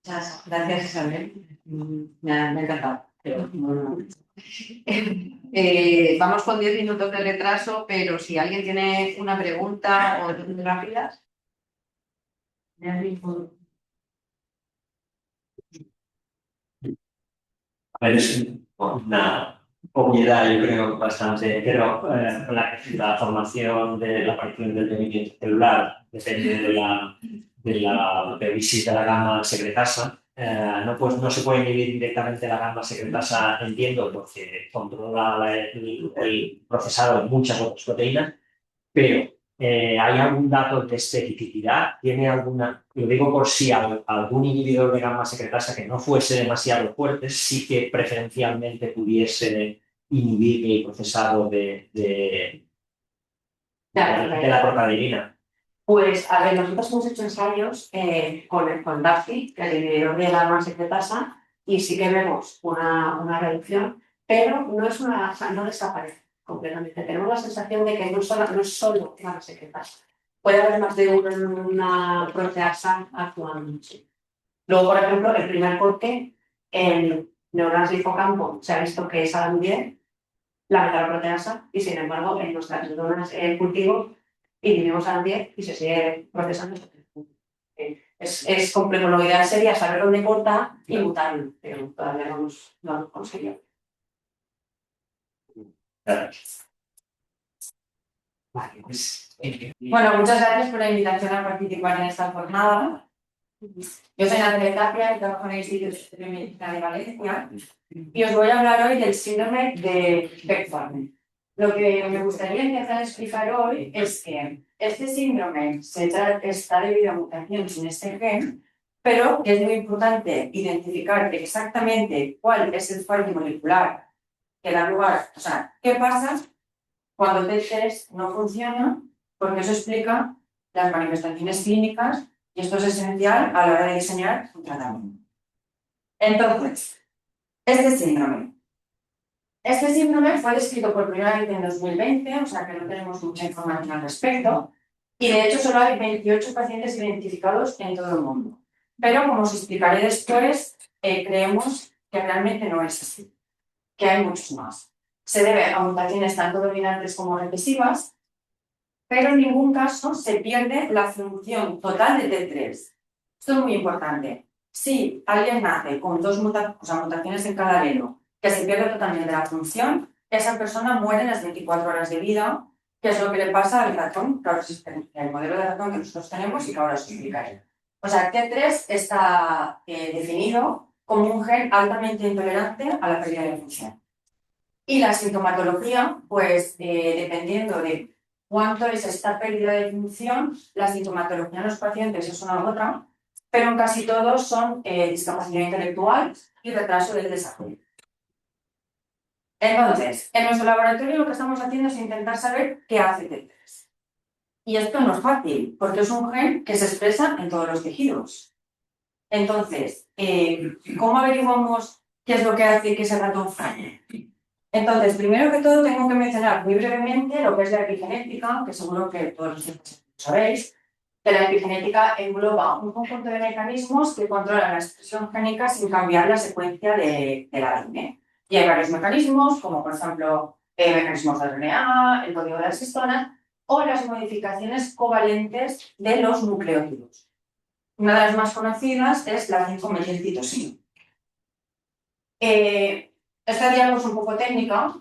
Muchas gracias, Isabel. Me ha encantado. Vamos con 10 minutos de retraso, pero si alguien tiene una pregunta o dudas rápidas. Es una obviedad, yo creo, bastante, pero la formación de la aparición del movimiento celular depende de visita a la gama secretasa. No se puede inhibir directamente la gama secretasa, entiendo, porque controla el procesado de muchas otras proteínas, pero ¿hay algún dato de especificidad? ¿Tiene alguna, lo digo por si algún inhibidor de gamma secretasa que no fuese demasiado fuerte, sí que preferencialmente pudiese inhibir el procesado de la propagandina? Pues, a ver, nosotros hemos hecho ensayos con DAFI, que es el inhibidor de la gamma secretasa, y sí que vemos una reducción, pero no es o sea, no desaparece completamente. Tenemos la sensación de que no es solo gamma secretasa. Puede haber más de una proteasa actuando. Luego, por ejemplo, el primer corte en neuronas de hipocampo se ha visto que es ADAM10, la metaloproteasa, y sin embargo, en nuestras neuronas en cultivo inhibimos ADAM10 y se sigue procesando. Es complejo. Lo ideal sería saber dónde corta y mutarlo, pero todavía no lo hemos conseguido. Vale, pues, Bueno, muchas gracias por la invitación a participar en esta jornada. Yo soy Natalia Tapia y trabajo en el Instituto de Medicina de Valencia y os voy a hablar hoy del síndrome de Beck-Farber. Lo que me gustaría empezar a explicar hoy es que este síndrome está debido a mutaciones en este gen, pero que es muy importante identificar exactamente cuál es el fallo molecular que da lugar, o sea, qué pasa cuando el test no funciona, porque eso explica las manifestaciones clínicas y esto es esencial a la hora de diseñar un tratamiento. Entonces, este síndrome fue descrito por primera vez en 2020, o sea que no tenemos mucha información al respecto, y de hecho solo hay 28 pacientes identificados en todo el mundo. Pero como os explicaré después, creemos que realmente no es así, que hay muchos más. Se debe a mutaciones tanto dominantes como recesivas, pero en ningún caso se pierde la función total de T3. Esto es muy importante. Si alguien nace con mutaciones en cada alelo, que se pierde totalmente la función, esa persona muere en las 24 horas de vida, que es lo que le pasa al ratón, que ahora el modelo de ratón que nosotros tenemos y que ahora os explicaré. O sea, T3 está definido como un gen altamente intolerante a la pérdida de función. Y la sintomatología, pues dependiendo de cuánto es esta pérdida de función, la sintomatología en los pacientes es una u otra, pero en casi todos son discapacidad intelectual y retraso del desarrollo. Entonces, en nuestro laboratorio lo que estamos haciendo es intentar saber qué hace T3. Y esto no es fácil, porque es un gen que se expresa en todos los tejidos. Entonces, ¿cómo averiguamos qué es lo que hace que ese ratón falle? Entonces, primero que todo, tengo que mencionar muy brevemente lo que es la epigenética, que seguro que todos lo sabéis, que la epigenética engloba un conjunto de mecanismos que controlan la expresión génica sin cambiar la secuencia de la ADN. Y hay varios mecanismos, como por ejemplo mecanismos de RNA, el código de las histonas o las modificaciones covalentes de los nucleótidos. Una de las más conocidas es la 5-metilcitosina. Esta diagrama es un poco técnica,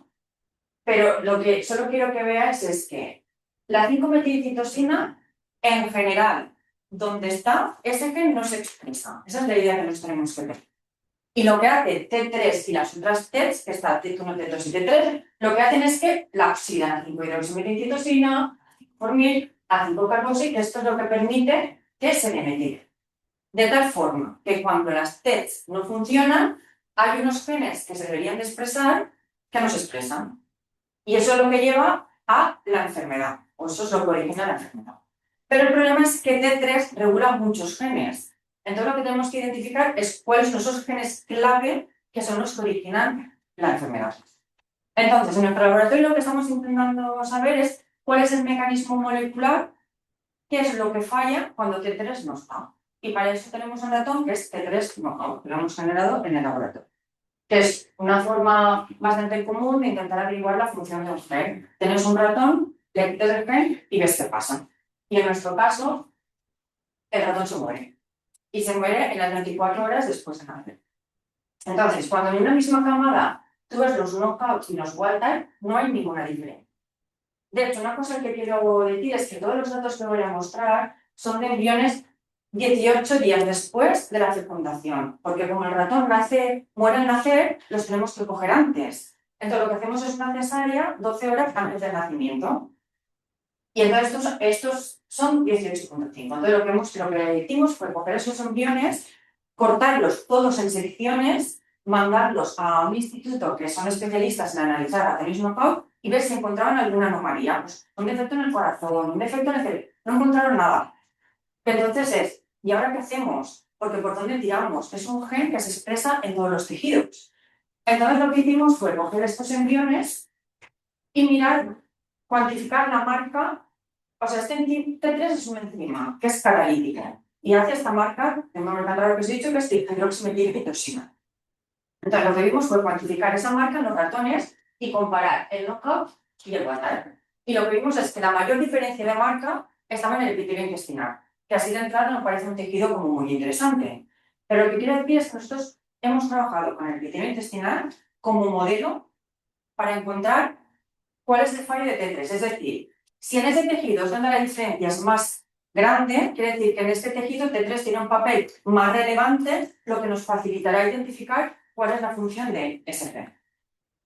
pero lo que solo quiero que veáis es que la 5-metilcitosina, en general, donde está, ese gen no se expresa. Esa es la idea que nos tenemos que ver. Y lo que hace T3 y las otras Ts, que está T1, T2 y T3, lo que hacen es que la oxidan a 5-hidroximetilcitosina, formil, a 5-carboxy, que esto es lo que permite que se demetile. De tal forma que cuando las Ts no funcionan, hay unos genes que se deberían de expresar que no se expresan. Y eso es lo que lleva a la enfermedad, o eso es lo que origina la enfermedad. Pero el problema es que T3 regula muchos genes. Entonces lo que tenemos que identificar es cuáles son esos genes clave que son los que originan la enfermedad. Entonces, en nuestro laboratorio lo que estamos intentando saber es cuál es el mecanismo molecular, qué es lo que falla cuando T3 no está. Y para eso tenemos un ratón que es T3 knockout, que lo hemos generado en el laboratorio. Que es una forma bastante común de intentar averiguar la función de un gen. Tienes un ratón, le quitas el gen y ves qué pasa. Y en nuestro caso, el ratón se muere. Y se muere en las 24 horas después de nacer. Entonces, cuando en una misma camada tú ves los knockouts y los wild type, no hay ninguna diferencia. De hecho, una cosa que quiero decir es que todos los datos que voy a mostrar son de embriones 18 días después de la fecundación, porque como el ratón muere al nacer, los tenemos que coger antes. Entonces, lo que hacemos es una cesárea 12 horas antes del nacimiento. Y entonces estos son 18,5. Entonces, lo que hicimos fue coger esos embriones, cortarlos todos en secciones, mandarlos a un instituto que son especialistas en analizar Athenis knockout y ver si encontraban alguna anomalía. Pues, un defecto en el corazón, un defecto en el cerebro. No encontraron nada. Entonces ¿y ahora qué hacemos? Porque ¿por dónde tiramos? Es un gen que se expresa en todos los tejidos. Entonces lo que hicimos fue coger estos embriones y mirar, cuantificar la marca. O sea, este T3 es una enzima que es catalítica y hace esta marca, de nombre tan raro que os he dicho, que es dihidroximetilcitoxina. Entonces lo que vimos fue cuantificar esa marca en los ratones y comparar el knockout y el wild type. Y lo que vimos es que la mayor diferencia de marca estaba en el epitelio intestinal, que así de entrada nos parece un tejido como muy interesante. Pero lo que quiero decir es que nosotros hemos trabajado con el epitelio intestinal como modelo para encontrar cuál es el fallo de T3. Es decir, si en ese tejido es donde la diferencia es más grande, quiere decir que en este tejido T3 tiene un papel más relevante, lo que nos facilitará identificar cuál es la función de ese gen.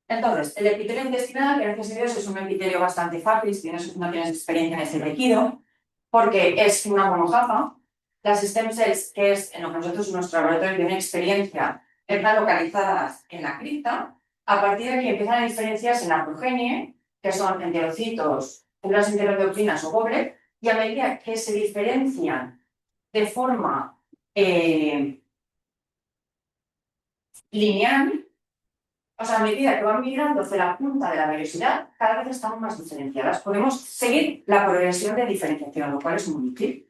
Entonces, el epitelio intestinal, gracias a Dios, es un epitelio bastante fácil si no tienes experiencia en ese tejido, porque es una monocapa. Las stem cells, que es en lo que nosotros en nuestro laboratorio tienen experiencia, están localizadas en la cripta. A partir de aquí empiezan a diferenciarse en la progenie, que son enterocitos, células enterotoxinas o goblet, y a medida que se diferencian de forma lineal, o sea, a medida que van migrando hacia la punta de la vellosidad, cada vez están más diferenciadas. Podemos seguir la progresión de diferenciación, lo cual es muy útil.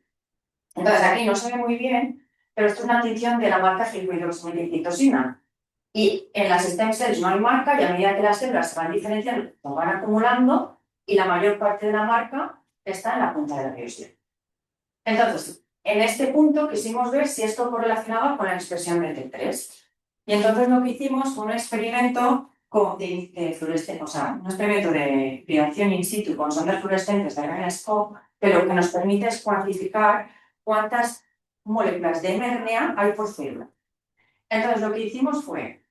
Entonces, aquí no se ve muy bien, pero esto es una tinción de la marca dihidroximetilcitoxina. Y en las stem cells no hay marca y a medida que las células se van diferenciando, lo van acumulando y la mayor parte de la marca está en la punta de la vellosidad. Entonces, en este punto quisimos ver si esto correlacionaba con la expresión de T3. Y entonces lo que hicimos fue un experimento de fluorescencia, o sea, un experimento de privación in situ con sondas fluorescentes de RNA-SCOPE, que lo que nos permite es cuantificar cuántas moléculas de mRNA hay por célula. Entonces lo que hicimos fue,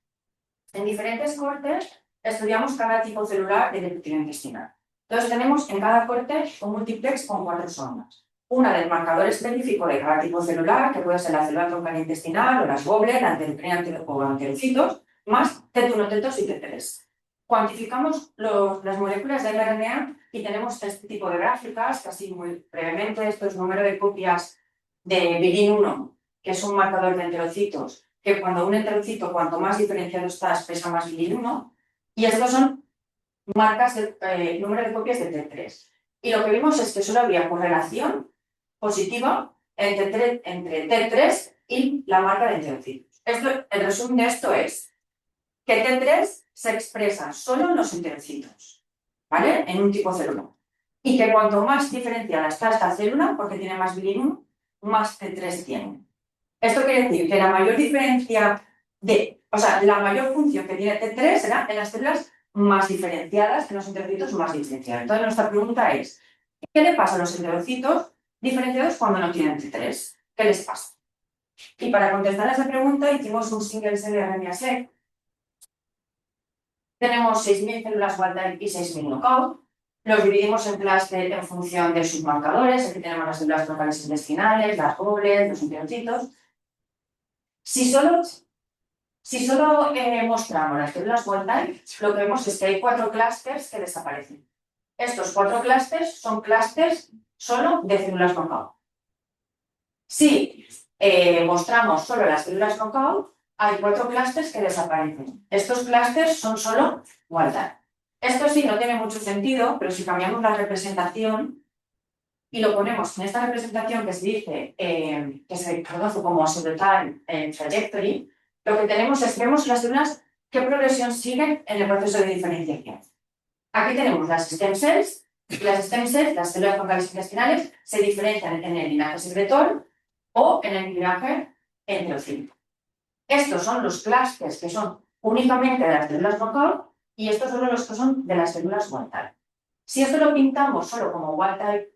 en diferentes cortes, estudiamos cada tipo celular del epitelio intestinal. Entonces tenemos en cada corte un multiplex con 4 sondas. Una del marcador específico de cada tipo celular, que puede ser la célula troncal intestinal o las goblet, la enterocrina o anterocitos, más T1, T2 y T3. Cuantificamos las moléculas de mRNA y tenemos este tipo de gráficas, casi muy brevemente. Esto es número de copias de bilin 1, que es un marcador de enterocitos, que cuando un enterocito, cuanto más diferenciado está, expresa más bilin 1. Y estos son marcas de número de copias de T3. Y lo que vimos es que solo había correlación positiva entre T3 y la marca de enterocitos. El resumen de esto es que T3 se expresa solo en los enterocitos, ¿vale? En un tipo celular. Y que cuanto más diferenciada está esta célula, porque tiene más bilin 1, más T3 tiene. Esto quiere decir que la mayor diferencia la mayor función que tiene T3 será en las células más diferenciadas, en los enterocitos más diferenciados. Entonces nuestra pregunta es, ¿qué le pasa a los enterocitos diferenciados cuando no tienen T3? ¿Qué les pasa? Y para contestar a esa pregunta hicimos un single cell RNA-seq. Tenemos 6.000 células wild type y 6.000 knockout. Los dividimos en clúster en función de sus marcadores. Aquí tenemos las células troncales intestinales, las goblets, los enterocitos. Si solo mostramos las células wild type, lo que vemos es que hay 4 clústeres que desaparecen. Estos 4 clústeres son clústeres solo de células knockout. Si mostramos solo las células knockout, hay 4 clústeres que desaparecen. Estos clústeres son solo wild type. Esto sí no tiene mucho sentido, pero si cambiamos la representación y lo ponemos en esta representación que se dice, que se conoce como pseudotime trajectory, lo que tenemos es que vemos las células qué progresión siguen en el proceso de diferenciación. Aquí tenemos las stem cells, y las stem cells, las células troncales intestinales, se diferencian en el linaje secretor o en el linaje enterocito. Estos son los clústeres que son únicamente de las células knockout y estos son los que son de las células wild type. Si esto lo pintamos solo como wild type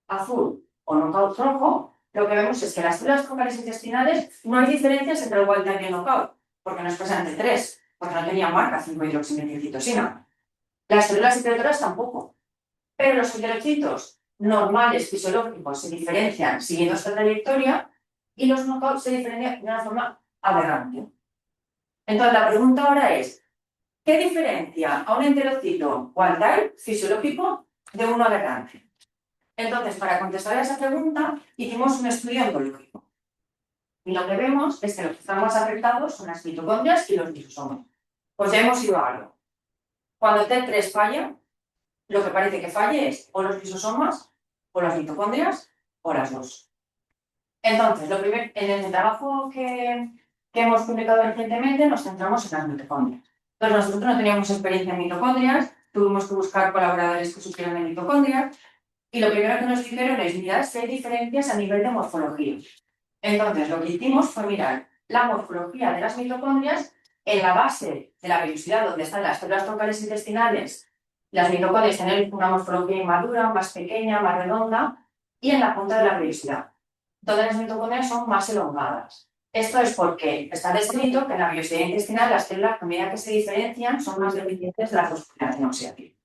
azul o knockout rojo, lo que vemos es que las células focales intestinales no hay diferencias entre el wild type y el knockout, porque no expresan T3, porque no tenía marca 5-hidroximetilcitosina. Las células secretoras tampoco. Pero los enterocitos normales, fisiológicos, se diferencian siguiendo esta trayectoria y los knockouts se diferencian de una forma aberrante. Entonces, la pregunta ahora es, ¿qué diferencia a un enterocito wild type fisiológico de uno aberrante? Entonces, para contestar a esa pregunta, hicimos un estudio ontológico. Y lo que vemos es que los que están más afectados son las mitocondrias y los lisosomas. Pues ya hemos ido a algo. Cuando T3 falla, lo que parece que falle es o los lisosomas, o las mitocondrias, o las dos. Entonces, en el trabajo que hemos publicado recientemente nos centramos en las mitocondrias. Entonces, nosotros no teníamos experiencia en mitocondrias, tuvimos que buscar colaboradores que supieran de mitocondrias, y lo primero que nos dijeron es mirar si hay diferencias a nivel de morfología. Entonces, lo que hicimos fue mirar la morfología de las mitocondrias en la base de la vellosidad donde están las células troncales intestinales. Las mitocondrias tienen una morfología inmadura, más pequeña, más redonda, y en la punta de la vellosidad. Todas las mitocondrias son más elongadas. Esto es porque está descrito que en la vellosidad intestinal las células, a medida que se diferencian, son más deficientes de la fosforilación oxidativa.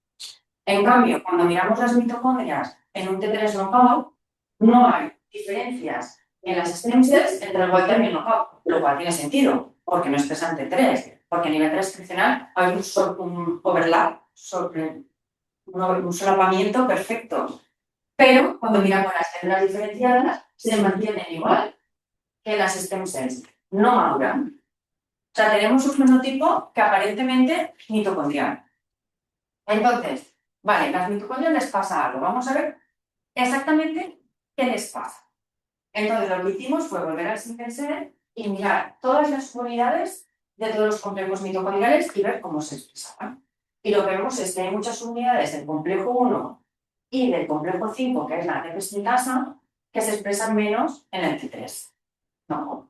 En cambio, cuando miramos las mitocondrias en un T3 knockout, no hay diferencias en las stem cells entre el wild type y el knockout, lo cual tiene sentido, porque no expresan T3, porque a nivel transcripcional hay un overlap, un solapamiento perfecto. Pero cuando miramos las células diferenciadas, se mantienen igual que las stem cells, no maduran. O sea, tenemos un fenotipo que aparentemente mitocondrial. Entonces, vale, las mitocondrias les pasa algo. Vamos a ver exactamente qué les pasa. Entonces, lo que hicimos fue volver al single cell y mirar todas las unidades de todos los complejos mitocondriales y ver cómo se expresaban. Y lo que vemos es que hay muchas unidades del complejo 1 y del complejo 5, que es la ATP sintasa, que se expresan menos en el T3. No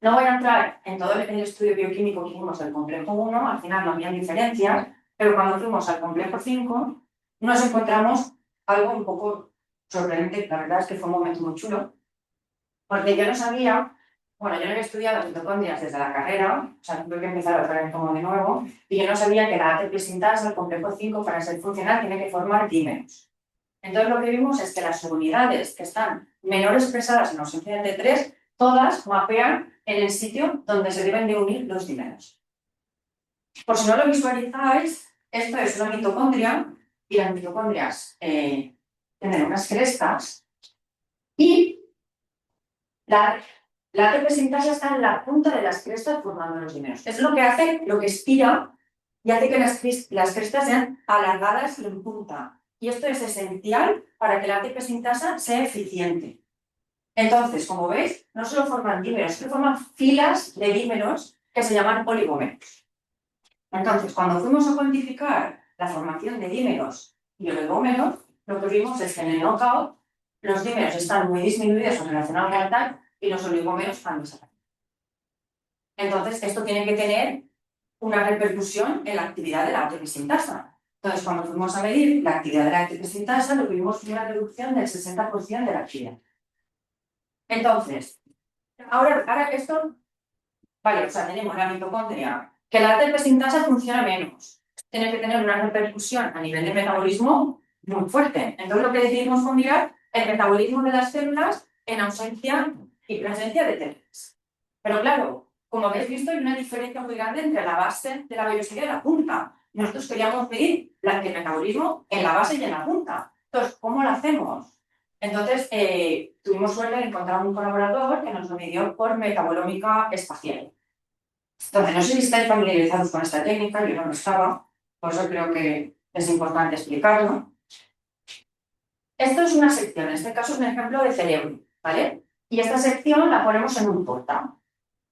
voy a entrar en todo el estudio bioquímico que hicimos del complejo 1, al final no había diferencias, pero cuando fuimos al complejo 5 nos encontramos algo un poco sorprendente. La verdad es que fue un momento muy chulo, porque yo no sabía, bueno, yo no había estudiado mitocondrias desde la carrera, o sea, tuve que empezar otra vez como de nuevo, y yo no sabía que la ATP sintasa, el complejo 5, para ser funcional tiene que formar dímeros. Entonces lo que vimos es que las unidades que están menor expresadas en ausencia de T3, todas mapean en el sitio donde se deben de unir los dímeros. Por si no lo visualizáis, esto es una mitocondria y las mitocondrias tienen unas crestas y la ATP sintasa está en la punta de las crestas formando los dímeros. Es lo que hace, lo que estira y hace que las crestas sean alargadas y en punta. Y esto es esencial para que la ATP sintasa sea eficiente. Entonces, como veis, no solo forman dímeros, sino forman filas de dímeros que se llaman oligómeros. Entonces, cuando fuimos a cuantificar la formación de dímeros y oligómeros, lo que vimos es que en el knockout los dímeros están muy disminuidos en relación al wild type y los oligómeros han desaparecido. Entonces, esto tiene que tener una repercusión en la actividad de la ATP sintasa. Entonces, cuando fuimos a medir la actividad de la ATP sintasa, lo que vimos fue una reducción del 60% de la actividad. Entonces, ahora esto, vale, o sea, tenemos la mitocondria, que la ATP sintasa funciona menos. Tiene que tener una repercusión a nivel de metabolismo muy fuerte. Entonces, lo que decidimos fue mirar el metabolismo de las células en ausencia y presencia de T3. Pero claro, como habéis visto, hay una diferencia muy grande entre la base de la vellosidad y la punta. Nosotros queríamos medir el metabolismo en la base y en la punta. Entonces, ¿cómo lo hacemos? Entonces, tuvimos suerte de encontrar un colaborador que nos lo midió por metabolómica espacial. Entonces, no sé si estáis familiarizados con esta técnica, yo no lo estaba, por eso creo que es importante explicarlo. Esto es una sección, en este caso es un ejemplo de cerebro, ¿vale? Y esta sección la ponemos en un porta.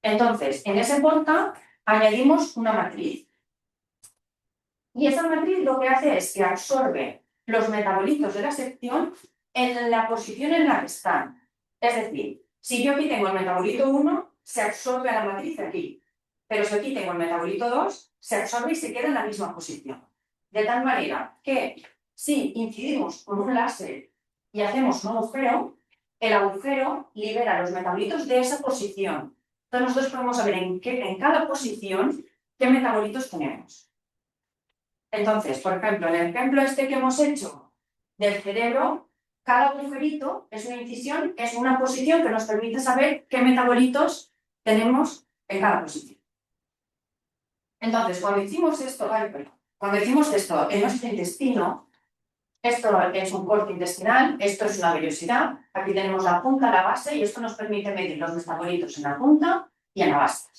Entonces, en ese porta añadimos una matriz. Y esa matriz lo que hace es que absorbe los metabolitos de la sección en la posición en la que están. Es decir, si yo aquí tengo el metabolito 1, se absorbe a la matriz aquí. Pero si aquí tengo el metabolito 2, se absorbe y se queda en la misma posición. De tal manera que si incidimos con un láser y hacemos un agujero, el agujero libera los metabolitos de esa posición. Entonces nosotros podemos saber en cada posición qué metabolitos tenemos. Entonces, por ejemplo, en el ejemplo este que hemos hecho del cerebro, cada agujerito es una incisión, es una posición que nos permite saber qué metabolitos tenemos en cada posición. Entonces, cuando hicimos esto en nuestro intestino, esto es un corte intestinal, esto es una vellosidad, aquí tenemos la punta, la base, y esto nos permite medir los metabolitos en la punta y en la base.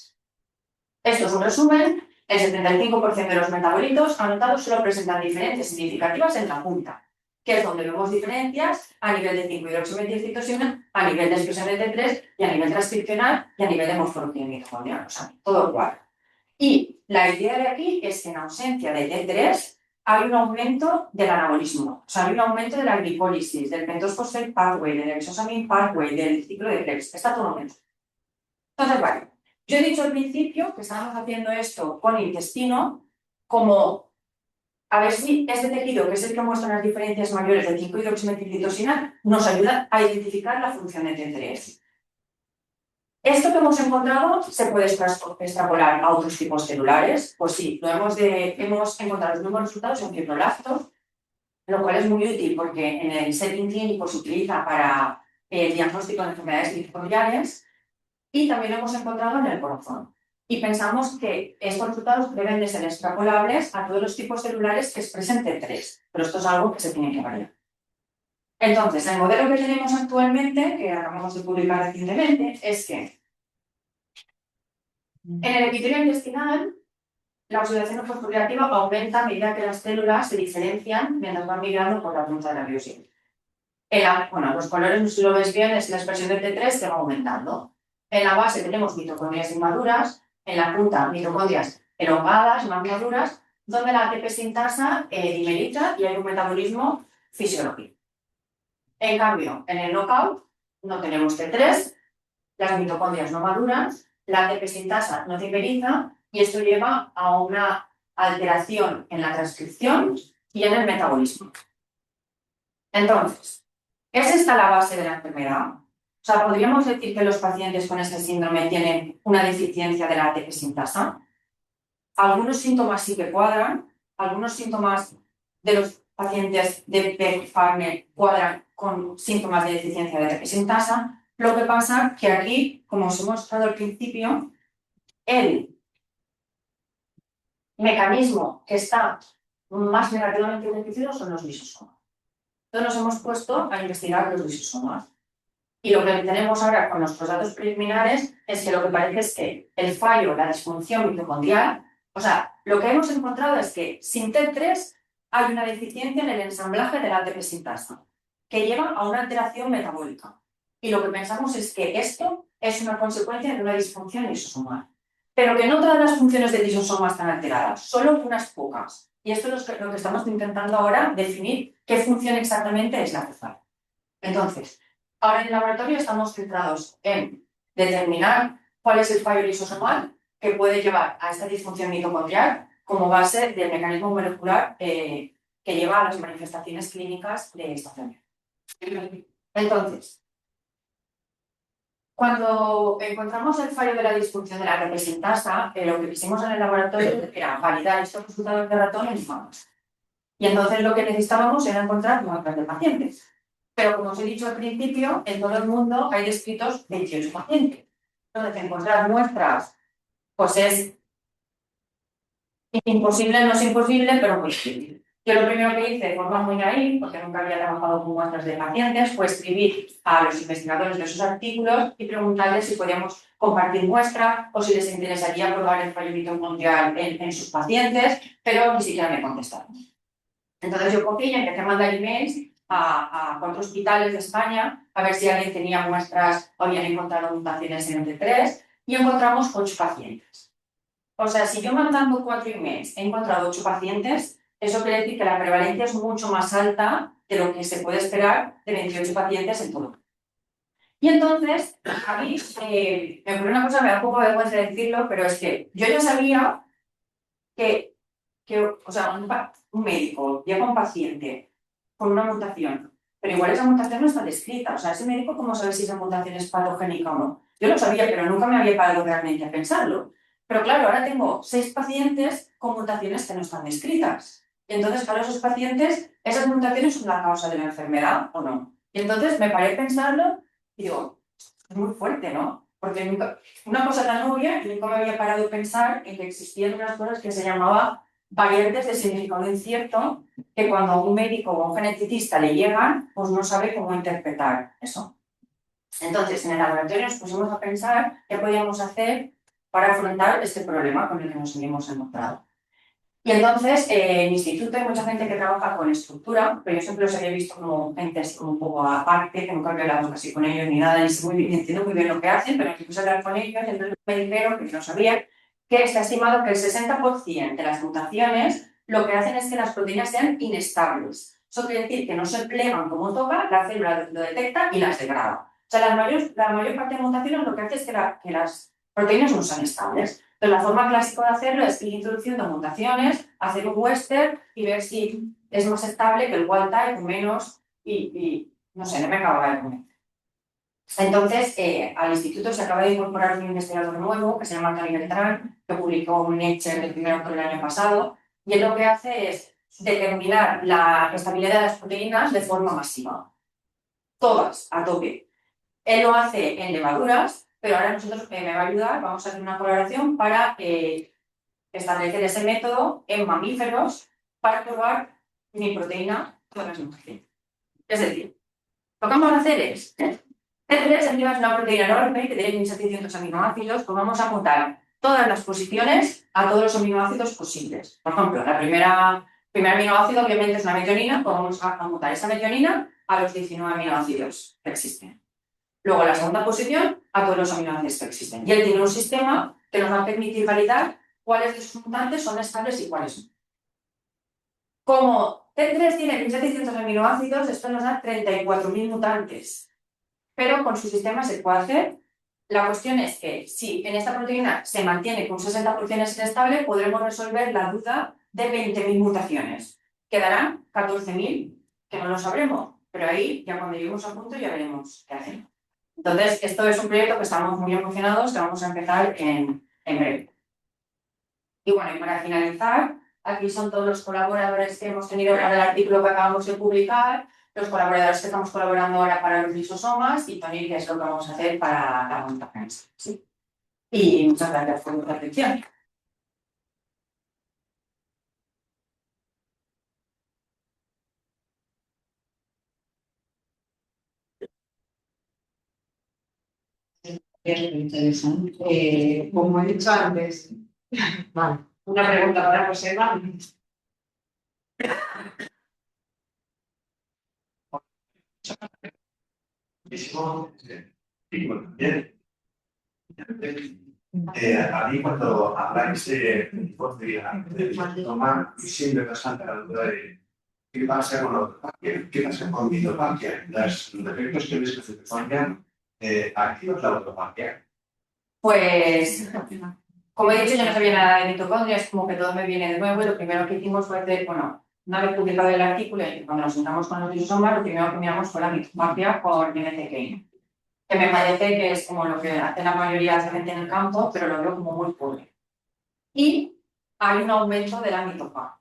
Esto es un resumen, el 75% de los metabolitos anotados solo presentan diferencias significativas en la punta, que es donde vemos diferencias a nivel de 5-hidroximetilcitosina, a nivel de expresión de T3 y a nivel transcripcional y a nivel de morfología mitocondrial, o sea, todo igual. Y la idea de aquí es que en ausencia de T3 hay un aumento del anabolismo, o sea, hay un aumento de la glicólisis, del pentose phosphate pathway, del hexosamine pathway, del ciclo de Krebs, está todo aumento. Entonces, vale, yo he dicho al principio que estábamos haciendo esto con intestino como a ver si este tejido, que es el que muestra las diferencias mayores de 5-hidroximetilcitosina, nos ayuda a identificar la función de T3. ¿Esto que hemos encontrado se puede extrapolar a otros tipos celulares? Pues sí, hemos encontrado los mismos resultados en fibroblastos, lo cual es muy útil porque en el setting clínico se utiliza para el diagnóstico de enfermedades mitocondriales y también lo hemos encontrado en el corazón. Y pensamos que estos resultados deben de ser extrapolables a todos los tipos celulares que expresen T3, pero esto es algo que se tiene que variar. Entonces, el modelo que tenemos actualmente, que acabamos de publicar recientemente, es que en el epitelio intestinal la oxidación fosforilativa aumenta a medida que las células se diferencian mientras van migrando por la punta de la biopsia. Bueno, los colores, si lo ves bien, es la expresión de T3 que va aumentando. En la base tenemos mitocondrias inmaduras, en la punta mitocondrias elongadas, más maduras, donde la ATP sintasa dimerita y hay un metabolismo fisiológico. En cambio, en el knockout no tenemos T3, las mitocondrias no maduran, la ATP sintasa no dimeriza y esto lleva a una alteración en la transcripción y en el metabolismo. Entonces, ¿es esta la base de la enfermedad? O sea, ¿podríamos decir que los pacientes con este síndrome tienen una deficiencia de la ATP sintasa? Algunos síntomas sí que cuadran, algunos síntomas de los pacientes de PEG-Farner cuadran con síntomas de deficiencia de ATP sintasa. Lo que pasa que aquí, como os he mostrado al principio, el mecanismo que está más negativamente definido son los lisosomas. Entonces nos hemos puesto a investigar los lisosomas. Y lo que tenemos ahora con nuestros datos preliminares es que lo que parece es que el fallo, la disfunción mitocondrial, o sea, lo que hemos encontrado es que sin T3 hay una deficiencia en el ensamblaje de la ATP sintasa, que lleva a una alteración metabólica. Y lo que pensamos es que esto es una consecuencia de una disfunción lisosomal. Pero que no todas las funciones del lisosoma están alteradas, solo unas pocas. Y esto es lo que estamos intentando ahora definir qué función exactamente es la que falla. Entonces, ahora en el laboratorio estamos centrados en determinar cuál es el fallo lisosomal que puede llevar a esta disfunción mitocondrial como base del mecanismo molecular que lleva a las manifestaciones clínicas de esta enfermedad. Entonces, cuando encontramos el fallo de la disfunción de la ATP sintasa, lo que quisimos en el laboratorio era validar estos resultados de ratón en humanos. Y entonces lo que necesitábamos era encontrar muestras de pacientes. Pero como os he dicho al principio, en todo el mundo hay descritos 28 pacientes. Entonces, encontrar muestras, pues es imposible, no es imposible, pero muy difícil. Yo lo primero que hice de forma muy naif, porque nunca había trabajado con muestras de pacientes, fue escribir a los investigadores de esos artículos y preguntarles si podíamos compartir muestra o si les interesaría probar el fallo mitocondrial en sus pacientes, pero ni siquiera me contestaron. Entonces yo cogí y empecé a mandar emails a 4 hospitales de España a ver si alguien tenía muestras o habían encontrado mutaciones en el T3 y encontramos 8 pacientes. O sea, si yo mandando 4 emails he encontrado 8 pacientes, eso quiere decir que la prevalencia es mucho más alta de lo que se puede esperar de 28 pacientes en todo. Y entonces, a mí me ocurrió una cosa, me da un poco de vergüenza decirlo, pero es que yo ya sabía que o sea, un médico llega a un paciente con una mutación, pero igual esa mutación no está descrita. O sea, ese médico, ¿cómo sabe si esa mutación es patogénica o no? Yo lo sabía, pero nunca me había parado realmente a pensarlo. Pero claro, ahora tengo 6 pacientes con mutaciones que no están descritas. Y entonces, para esos pacientes, ¿esas mutaciones son la causa de la enfermedad o no? Y entonces me paré a pensarlo y digo, es muy fuerte, ¿no? Porque nunca, una cosa tan obvia, y nunca me había parado a pensar en que existían unas cosas que se llamaba variantes de significado incierto, que cuando a un médico o a un geneticista le llegan, pues no sabe cómo interpretar eso. Entonces, en el laboratorio nos pusimos a pensar qué podíamos hacer para afrontar este problema con el que nos habíamos encontrado. Y entonces, en mi instituto hay mucha gente que trabaja con estructura, pero yo siempre los había visto como gente así como un poco aparte, que nunca había hablado casi con ellos ni nada, ni entiendo muy bien lo que hacen, pero me puse a hablar con ellos y entonces me dijeron, que no sabía, que se ha estimado que el 60% de las mutaciones lo que hacen es que las proteínas sean inestables. Eso quiere decir que no se plegan como toca, la célula lo detecta y las degrada. O sea, la mayor parte de mutaciones lo que hace es que las proteínas no son estables. Pero la forma clásica de hacerlo es ir introduciendo mutaciones, hacer un western y ver si es más estable que el wild type o menos y no sé, no me acababa de convencer. Entonces, al instituto se acaba de incorporar un investigador nuevo que se llama Tony Beltrán, que publicó un Nature el 1 de octubre del año pasado, y él lo que hace es determinar la estabilidad de las proteínas de forma masiva. Todas, a tope. Él lo hace en levaduras, pero ahora nosotros me va a ayudar, vamos a hacer una colaboración para establecer ese método en mamíferos para probar mi proteína todas las mutaciones. Es decir, lo que vamos a hacer es, T3 es una proteína enorme que tiene 1700 aminoácidos, pues vamos a mutar todas las posiciones a todos los aminoácidos posibles. Por ejemplo, primer aminoácido obviamente es la metionina, pues vamos a mutar esa metionina a los 19 aminoácidos que existen. Luego, la segunda posición, a todos los aminoácidos que existen. Y él tiene un sistema que nos va a permitir validar cuáles de sus mutantes son estables y cuáles no. Como T3 tiene 1700 aminoácidos, esto nos da 34.000 mutantes. Pero con su sistema se puede hacer. La cuestión es que si en esta proteína se mantiene con 60% es estable, podremos resolver la duda de 20.000 mutaciones. Quedarán 14.000, que no lo sabremos. Pero ahí, ya cuando lleguemos a punto, ya veremos qué hacemos. Entonces, esto es un proyecto que estamos muy emocionados, que vamos a empezar en breve. Y bueno, y para finalizar, aquí son todos los colaboradores que hemos tenido para el artículo que acabamos de publicar, los colaboradores que estamos colaborando ahora para los lisosomas y Tony, que es lo que vamos a hacer para la mutación. ¿Sí? Y muchas gracias por vuestra atención. Bien, interesante. Como he dicho antes, vale, una pregunta para José. Y bueno, bien. A mí cuando habláis de tomar siempre bastante la duda de qué pasa con la autofagia, qué pasa con mi autofagia, los defectos que ves que se desarrollan, activos la autofagia. Pues, como he dicho, yo no sabía nada de mitocondrias, es como que todo me viene de nuevo y lo primero que hicimos fue hacer, bueno, una vez publicado el artículo y cuando nos sentamos con los lisosomas, lo primero que miramos fue la mitocondria por NTK, que me parece que es como lo que hace la mayoría de la gente en el campo, pero lo veo como muy pobre. Y hay un aumento de la mitocondria.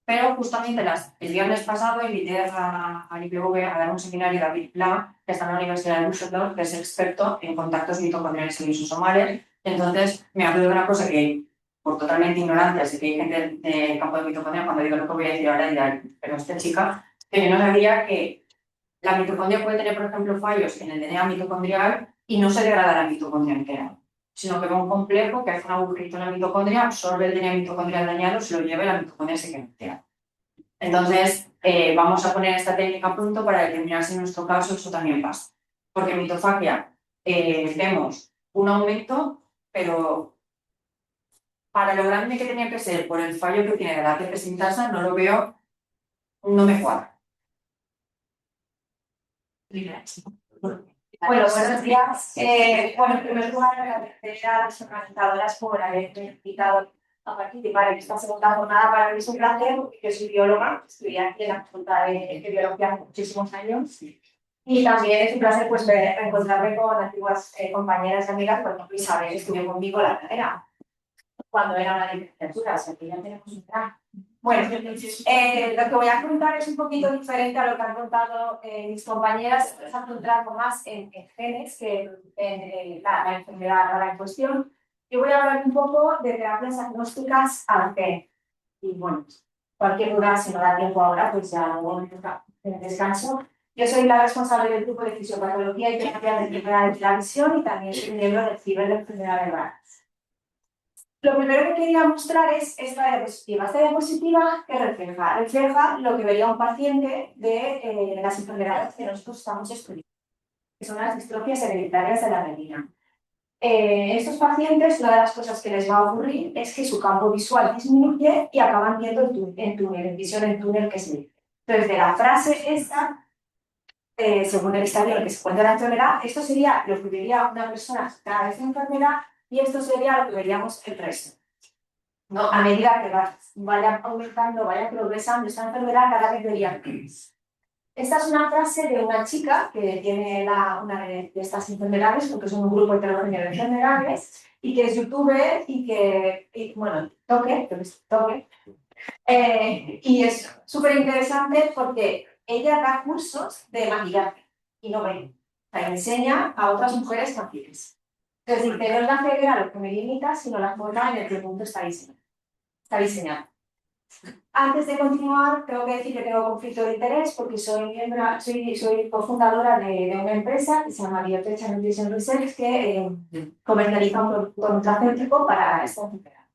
Pero justamente el viernes pasado invité al IPV a dar un seminario de David Pla, que está en la Universidad de Düsseldorf, que es experto en contactos mitocondriales y lisosomales. Entonces me habló de una cosa que, por totalmente ignorante, así que hay gente del campo de mitocondria, cuando digo lo que voy a decir ahora, dirán, pero esta chica, que yo no sabía que la mitocondria puede tener, por ejemplo, fallos en el DNA mitocondrial y no se degrada la mitocondria entera, sino que va un complejo que hace un agujerito en la mitocondria, absorbe el DNA mitocondrial dañado, se lo lleva y la mitocondria se queda entera. Entonces, vamos a poner esta técnica a punto para determinar si en nuestro caso eso también pasa. Porque en mitofagia vemos un aumento, pero para lo grande que tenía que ser por el fallo que tiene de la ATP sintasa, no lo veo, no me cuadra. Bueno, buenos días. Bueno, en primer lugar, agradecer a las organizadoras por haberme invitado a participar en esta segunda jornada. Para mí es un placer porque yo soy bióloga, estudié aquí en la Facultad de Biología hace muchísimos años. Y también es un placer pues, reencontrarme con antiguas compañeras y amigas, por ejemplo, Isabel estudió conmigo la carrera cuando era una licenciatura, o sea que ya tenemos un plan. Bueno, lo que voy a contar es un poquito diferente a lo que han contado mis compañeras. Se han centrado más en genes que en la enfermedad ahora en cuestión. Yo voy a hablar un poco de terapias agnósticas al gen. Y bueno, cualquier duda, si no da tiempo ahora, pues ya luego me toca en descanso. Yo soy la responsable del grupo de fisiopatología y terapia de enfermedades de la visión y también soy miembro del ciber de enfermedades raras. Lo primero que quería mostrar es esta diapositiva. Esta diapositiva que refleja lo que vería un paciente de las enfermedades que nosotros estamos estudiando, que son las distrofias hereditarias de la retina. Estos pacientes, una de las cosas que les va a ocurrir es que su campo visual disminuye y acaban viendo en visión en túnel, que se dice. Entonces, de la frase esta, según el estadio en el que se encuentra la enfermedad, esto sería lo que vería una persona cada vez enfermedad y esto sería lo que veríamos el resto. ¿No? A medida que vaya aumentando, vaya progresando esta enfermedad, cada vez verían más. Esta es una frase de una chica que tiene una de estas enfermedades, porque son un grupo heterogéneo de enfermedades, y que es youtuber bueno, toque, y es súper interesante porque ella da cursos de maquillaje y no ve. O sea, enseña a otras mujeres maquillas. Entonces, dice, no es la ceguera lo que me limita, sino la forma en la que el mundo está diseñado. Antes de continuar, tengo que decir que tengo conflicto de interés porque soy cofundadora de una empresa que se llama Biotech Nutrition Research que comercializa un producto nutracéutico para esta enfermedad.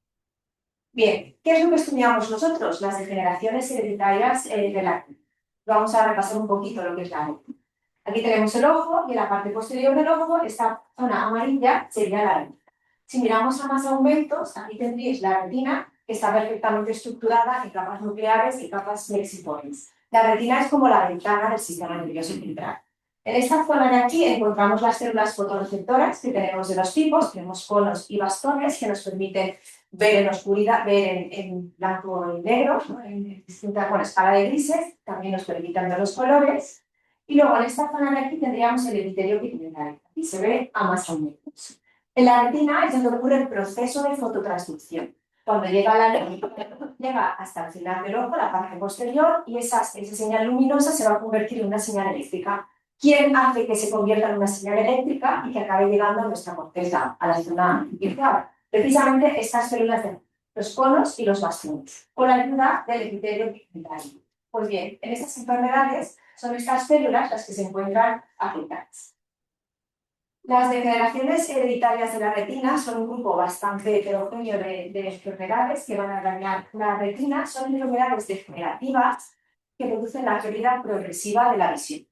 Bien, ¿qué es lo que estudiamos nosotros? Las degeneraciones hereditarias de la retina. Vamos a repasar un poquito lo que es la retina. Aquí tenemos el ojo y en la parte posterior del ojo, esta zona amarilla sería la retina. Si miramos a más aumentos, aquí tendréis la retina que está perfectamente estructurada en capas nucleares y capas flexiformes. La retina es como la ventana del sistema nervioso central. En esta zona de aquí encontramos las células fotorreceptoras que tenemos de dos tipos, tenemos conos y bastones que nos permiten ver en oscuridad, ver en blanco y negro, ¿no? En distintas escala de grises, también nos permiten ver los colores. Y luego en esta zona de aquí tendríamos el epitelio pigmentario. Aquí se ve a más aumentos. En la retina es donde ocurre el proceso de fototransducción. Cuando llega la luz, llega hasta el final del ojo, la parte posterior, y esa señal luminosa se va a convertir en una señal eléctrica. ¿Quién hace que se convierta en una señal eléctrica y que acabe llegando a nuestra corteza, a la zona visual? Precisamente estas células de los conos y los bastones, con la ayuda del epitelio pigmentario. Pues bien, en estas enfermedades son estas células las que se encuentran afectadas. Las degeneraciones hereditarias de la retina son un grupo bastante heterogéneo de enfermedades que van a dañar la retina. Son enfermedades degenerativas que producen la pérdida progresiva de la visión.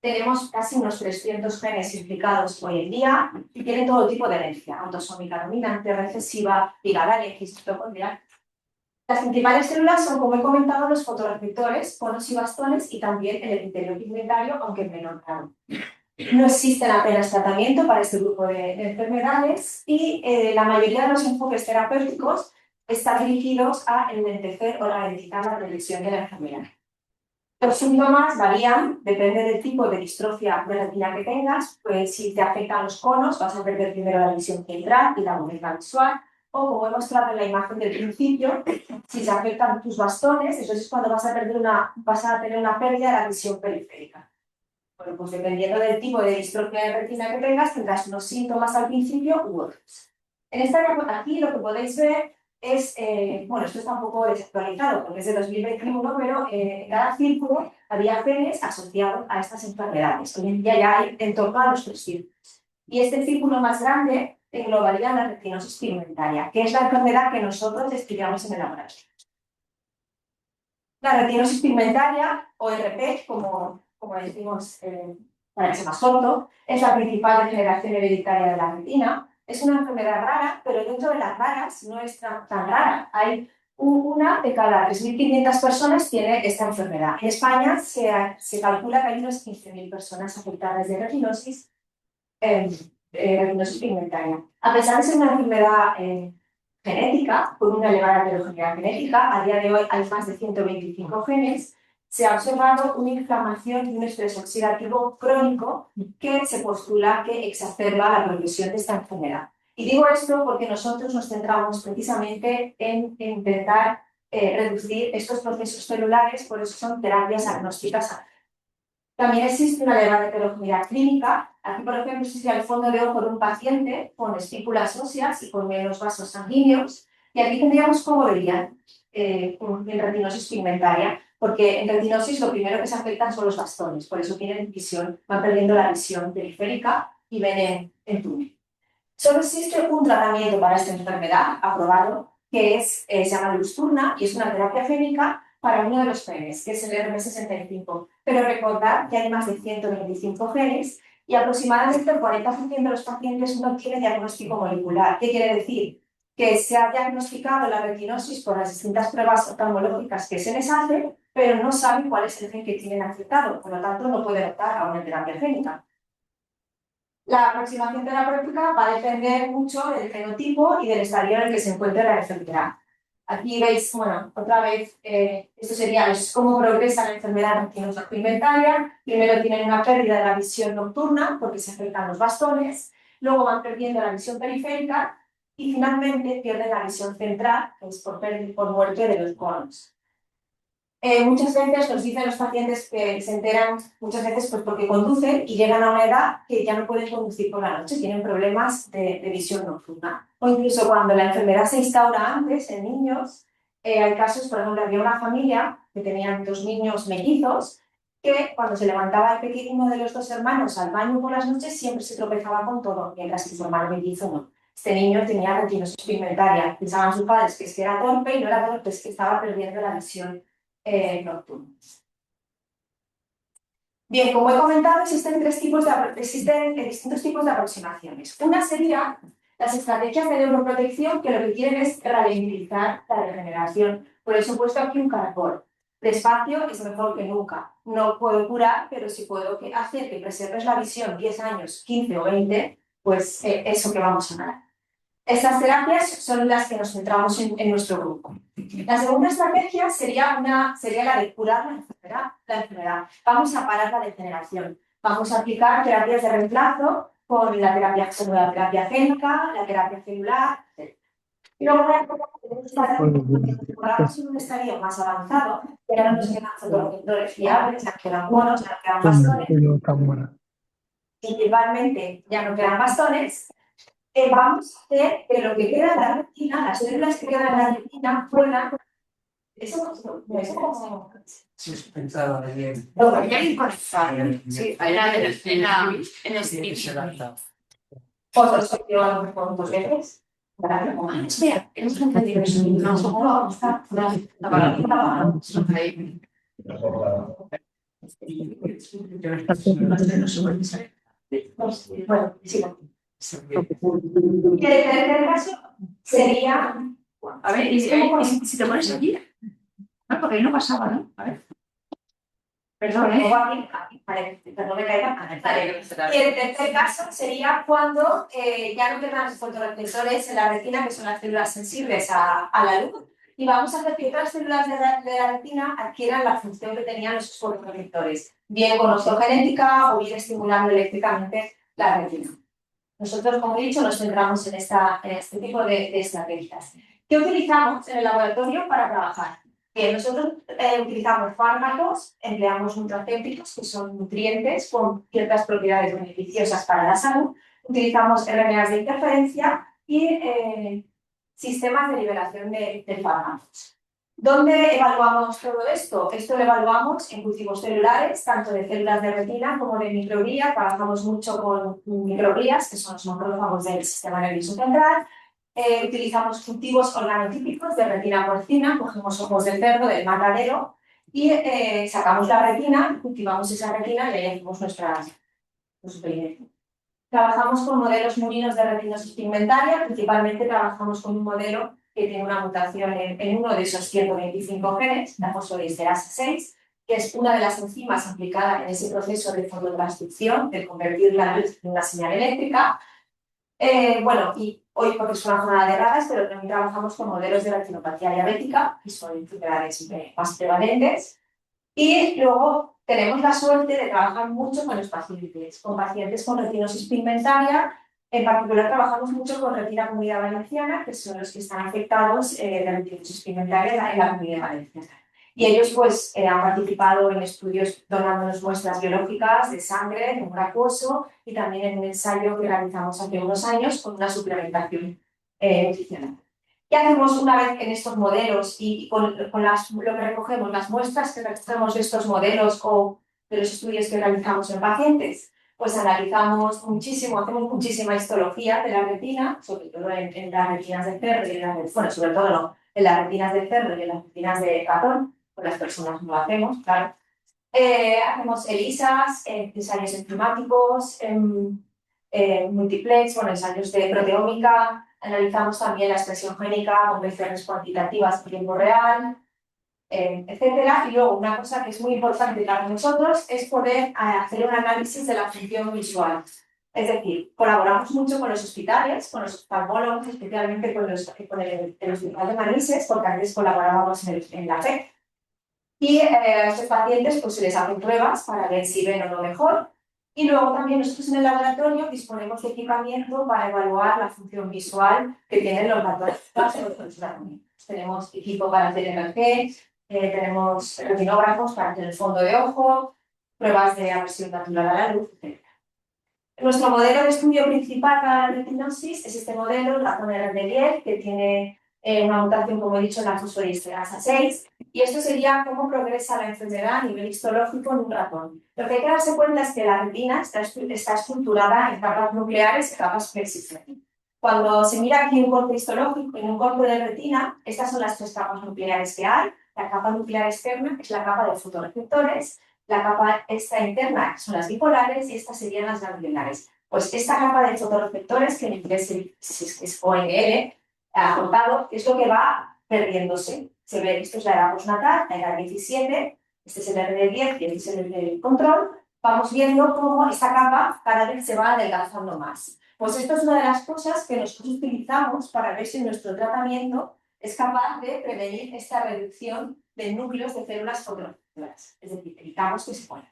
Tenemos casi unos 300 genes implicados hoy en día y tienen todo tipo de herencia, autosómica dominante, recesiva, bigalaria, histocondrial. Las principales células son, como he comentado, los fotorreceptores, conos y bastones y también el epitelio pigmentario, aunque en menor grado. No existen apenas tratamiento para este grupo de enfermedades y la mayoría de los enfoques terapéuticos están dirigidos a enlentecer o ralentizar la progresión de la enfermedad. Los síntomas varían, depende del tipo de distrofia de retina que tengas, pues si te afectan los conos vas a perder primero la visión central y la agudeza visual, o como he mostrado en la imagen del principio, si se afectan tus bastones, entonces cuando vas a tener una pérdida de la visión periférica. Bueno, pues dependiendo del tipo de distrofia de retina que tengas, tendrás unos síntomas al principio u otros. En aquí lo que podéis ver es, bueno, esto está un poco desactualizado porque es de 2021, pero en cada círculo había genes asociados a estas enfermedades. Hoy en día ya hay en torno a los 300. Y este círculo más grande englobaría la retinosis pigmentaria, que es la enfermedad que nosotros estudiamos en el laboratorio. La retinosis pigmentaria, o RP, como decimos para que sea más corto, es la principal degeneración hereditaria de la retina. Es una enfermedad rara, pero dentro de las raras no es tan rara. Hay una de cada 3.500 personas tiene esta enfermedad. En España se calcula que hay unas 15.000 personas afectadas de retinosis retinosis pigmentaria. A pesar de ser una enfermedad genética, con una elevada heterogeneidad genética, a día de hoy hay más de 125 genes, se ha observado una inflamación y un estrés oxidativo crónico que se postula que exacerba la progresión de esta enfermedad. Y digo esto porque nosotros nos centramos precisamente en intentar reducir estos procesos celulares, por eso son terapias agnósticas. También existe una elevada heterogeneidad clínica. Aquí, por ejemplo, existe el fondo de ojo de un paciente con estípulas óseas y con menos vasos sanguíneos. Y aquí tendríamos cómo verían en retinosis pigmentaria, porque en retinosis lo primero que se afectan son los bastones, por eso tienen visión, van perdiendo la visión periférica y ven en túnel. Solo existe un tratamiento para esta enfermedad aprobado, que se llama Luxturna y es una terapia génica para uno de los genes, que es el RM65. Pero recordad que hay más de 125 genes y aproximadamente el 40% de los pacientes no tiene diagnóstico molecular. ¿Qué quiere decir? Que se ha diagnosticado la retinosis por las distintas pruebas oftalmológicas que se les hace, pero no saben cuál es el gen que tienen afectado, por lo tanto no pueden optar a una terapia génica. La aproximación terapéutica va a depender mucho del fenotipo y del estadio en el que se encuentre la enfermedad. Aquí veis, bueno, otra vez, esto sería cómo progresa la enfermedad retinosa pigmentaria. Primero tienen una pérdida de la visión nocturna porque se afectan los bastones, luego van perdiendo la visión periférica y finalmente pierden la visión central, que es por muerte de los conos. Muchas veces nos dicen los pacientes que se enteran, muchas veces pues porque conducen y llegan a una edad que ya no pueden conducir por la noche, tienen problemas de visión nocturna. O incluso cuando la enfermedad se instaura antes en niños, hay casos, por ejemplo, había una familia que tenían 2 niños mellizos que cuando se levantaba el pequeño, uno de los 2 hermanos al baño por las noches siempre se tropezaba con todo, mientras que su hermano mellizo no. Este niño tenía retinosis pigmentaria. Pensaban sus padres que es que era torpe y no era torpe, es que estaba perdiendo la visión nocturno. Bien, como he comentado, existen distintos tipos de aproximaciones. Una sería las estrategias de neuroprotección que lo que quieren es ralentizar la regeneración. Por eso he puesto aquí un caracol. Despacio es mejor que nunca. No puedo curar, pero si puedo hacer que preserves la visión 10 años, 15 o 20, pues eso que vamos a ganar. Estas terapias son las que nos centramos en nuestro grupo. La segunda estrategia sería la de curar la enfermedad. Vamos a parar la degeneración. Vamos a aplicar terapias de reemplazo con la terapia génica, la terapia celular, etc. Y luego tenemos en un estadio más avanzado, que ya no nos quedan fotoreceptores fiables, ya no quedan monos, ya no quedan bastones. Principalmente ya no quedan bastones. Vamos a hacer que lo que queda en la retina, las células que quedan en la retina, puedan. Eso pensaba bien. Hay inconectado. Sí, hay una de en el Otros que llevan por 2 veces. Espera, hemos entendido eso. No, bueno, sí. Y el tercer caso sería. A ver, ¿y si te pones aquí? No, porque ahí no pasaba, ¿no? A ver. Perdón, perdón, me caiga. Y el tercer caso sería cuando ya no quedan fotorreceptores en la retina, que son las células sensibles a la luz, y vamos a hacer que todas las células de la retina adquieran la función que tenían los fotorreceptores, bien con osteogenética o bien estimulando eléctricamente la retina. Nosotros, como he dicho, nos centramos en este tipo de estrategias. ¿Qué utilizamos en el laboratorio para trabajar? Bien, nosotros utilizamos fármacos, empleamos nutracéuticos, que son nutrientes con ciertas propiedades beneficiosas para la salud. Utilizamos RNAs de interferencia y sistemas de liberación de fármacos. ¿Dónde evaluamos todo esto? Esto lo evaluamos en cultivos celulares, tanto de células de retina como de microglía. Trabajamos mucho con microglías, que son los macrófagos del sistema nervioso central. Utilizamos cultivos organotípicos de retina porcina, cogemos ojos del cerdo, del matadero, y sacamos la retina, cultivamos esa retina y ahí hacemos nuestros experimentos. Trabajamos con modelos murinos de retinosis pigmentaria, principalmente trabajamos con un modelo que tiene una mutación en uno de esos 125 genes, la fosfodiesterasa 6, que es una de las enzimas implicada en ese proceso de fototransducción, de convertir la luz en una señal eléctrica. Bueno, y hoy porque es una jornada de raras, pero también trabajamos con modelos de retinopatía diabética, que son enfermedades más prevalentes. Y luego tenemos la suerte de trabajar mucho con pacientes con retinosis pigmentaria. En particular trabajamos mucho con retina Comunidad Valenciana, que son los que están afectados de retinosis pigmentaria en la Comunidad Valenciana. Y ellos pues han participado en estudios donándonos muestras biológicas de sangre, de un acuoso y también en un ensayo que realizamos hace unos años con una suplementación nutricional. ¿Qué hacemos una vez en estos modelos y con lo que recogemos, las muestras que recogemos de estos modelos o de los estudios que realizamos en pacientes? Pues analizamos muchísimo, hacemos muchísima histología de la retina, sobre todo en las retinas de cerdo y bueno, sobre todo no, en las retinas de cerdo y en las retinas de ratón, pues las personas no lo hacemos, claro. Hacemos ELISAs, ensayos enzimáticos, multiplex, bueno, ensayos de proteómica, analizamos también la expresión génica con PCR cuantitativas en tiempo real, etcétera. Y luego una cosa que es muy importante para nosotros es poder hacer un análisis de la función visual. Es decir, colaboramos mucho con los hospitales, con los oftalmólogos, especialmente con el Hospital de Manises, porque antes colaborábamos en la FEC. Y a estos pacientes pues, se les hacen pruebas para ver si ven o no mejor. Y luego también nosotros en el laboratorio disponemos de equipamiento para evaluar la función visual que tienen los ratones. Tenemos equipo para hacer MRG, tenemos retinógrafos para hacer el fondo de ojo, pruebas de aversión natural a la luz, etc. Nuestro modelo de estudio principal para la retinosis es este modelo, el ratón RD10, que tiene una mutación, como he dicho, en la fosfodiesterasa 6, y esto sería cómo progresa la enfermedad a nivel histológico en un ratón. Lo que hay que darse cuenta es que la retina está estructurada en capas nucleares y capas plexigénicas. Cuando se mira aquí un corte histológico, en un corte de retina, estas son las tres capas nucleares que hay. La capa nuclear externa es la capa de fotorreceptores, la capa esta interna son las bipolares y estas serían las ganglionares. Pues esta capa de fotorreceptores, que en inglés es ONL, agotado, es lo que va perdiéndose. Se ve, esto es la edad postnatal, la edad 17, este es el RD10 y este es el control. Vamos viendo cómo esta capa cada vez se va adelgazando más. Pues esto es una de las cosas que nosotros utilizamos para ver si nuestro tratamiento es capaz de prevenir esta reducción de núcleos de células fotorreceptoras. Es decir, evitamos que se mueran.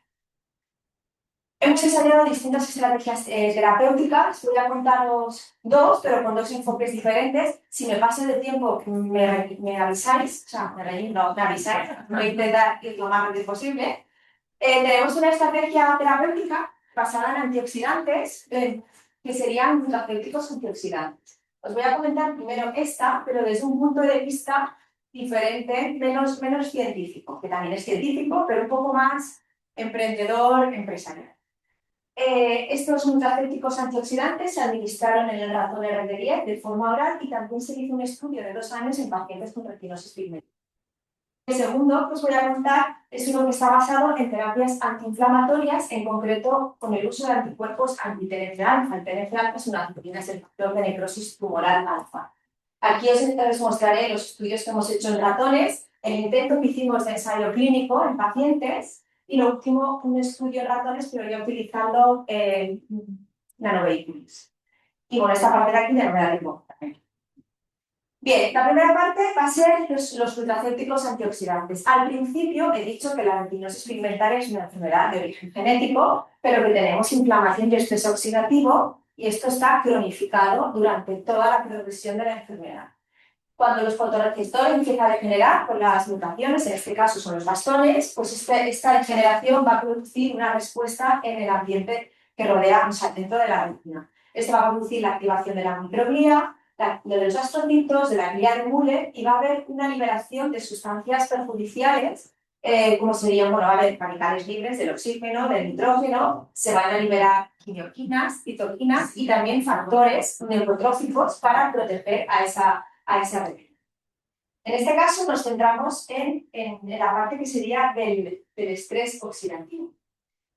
Hemos ensayado distintas estrategias terapéuticas. Voy a contaros dos, pero con dos enfoques diferentes. Si me paso de tiempo, me avisáis. O sea, me avisáis. Voy a intentar ir lo más rápido posible. Tenemos una estrategia terapéutica basada en antioxidantes, que serían nutracéuticos antioxidantes. Os voy a comentar primero esta, pero desde un punto de vista diferente, menos científico, que también es científico, pero un poco más emprendedor, empresarial. Estos nutracéuticos antioxidantes se administraron en el ratón RD10 de forma oral y también se hizo un estudio de 2 años en pacientes con retinosis pigmentaria. El segundo que os voy a contar es uno que está basado en terapias antiinflamatorias, en concreto con el uso de anticuerpos anti-TNF alfa. El TNF alfa es una proteína, es el factor de necrosis tumoral alfa. Aquí os mostraré los estudios que hemos hecho en ratones, el intento que hicimos de ensayo clínico en pacientes y lo último, un estudio en ratones, pero ya utilizando nanovehículos. Y con esta parte de aquí ya no me da tiempo. Bien, la primera parte va a ser los nutracéuticos antioxidantes. Al principio he dicho que la retinosis pigmentaria es una enfermedad de origen genético, pero que tenemos inflamación y estrés oxidativo, y esto está cronificado durante toda la progresión de la enfermedad. Cuando los fotorreceptores empiezan a degenerar con las mutaciones, en este caso son los bastones, pues esta degeneración va a producir una respuesta en el ambiente que rodea, o sea, dentro de la retina. Esto va a producir la activación de la microglía, de los astrocitos, de la glía de Müller, y va a haber una liberación de sustancias perjudiciales, como serían, bueno, va a haber radicales libres del oxígeno, del nitrógeno, se van a liberar quimioquinas, citoquinas y también factores neurotróficos para proteger a esa retina. En este caso nos centramos en la parte que sería del estrés oxidativo.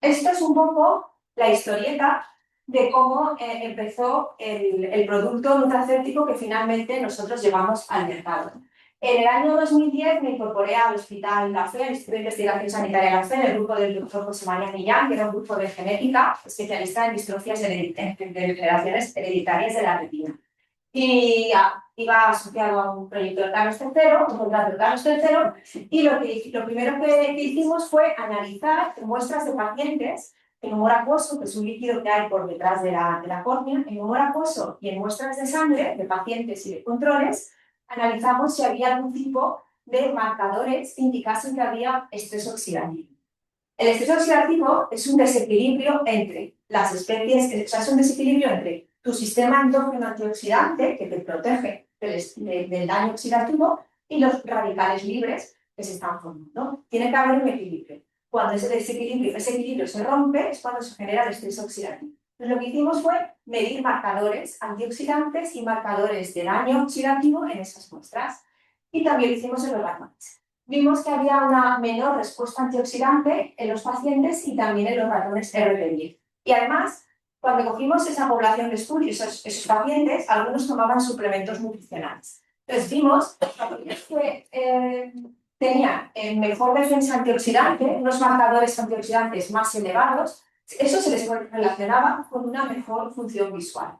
Esto es un poco la historieta de cómo empezó el producto nutracéutico que finalmente nosotros llevamos al mercado. En el año 2010 me incorporé al Hospital La Fe, al Instituto de Investigación Sanitaria La Fe, en el grupo del doctor José María Millán, que era un grupo de genética especialista en distrofias degeneraciones hereditarias de la retina. Y iba asociado a un proyecto de Carlos III, un contrato de Carlos III, y lo primero que hicimos fue analizar muestras de pacientes en humor acuoso, que es un líquido que hay por detrás de la córnea, en humor acuoso y en muestras de sangre de pacientes y de controles, analizamos si había algún tipo de marcadores que indicasen que había estrés oxidativo. El estrés oxidativo es un desequilibrio entre las especies, o sea, es un desequilibrio entre tu sistema endógeno antioxidante, que te protege del daño oxidativo, y los radicales libres que se están formando. Tiene que haber un equilibrio. Cuando ese equilibrio se rompe, es cuando se genera el estrés oxidativo. Entonces, lo que hicimos fue medir marcadores antioxidantes y marcadores de daño oxidativo en esas muestras. Y también lo hicimos en los ratones. Vimos que había una menor respuesta antioxidante en los pacientes y también en los ratones RP10. Y además, cuando cogimos esa población de estudio, esos pacientes, algunos tomaban suplementos nutricionales. Entonces vimos que tenían mejor defensa antioxidante, unos marcadores antioxidantes más elevados, eso se les relacionaba con una mejor función visual.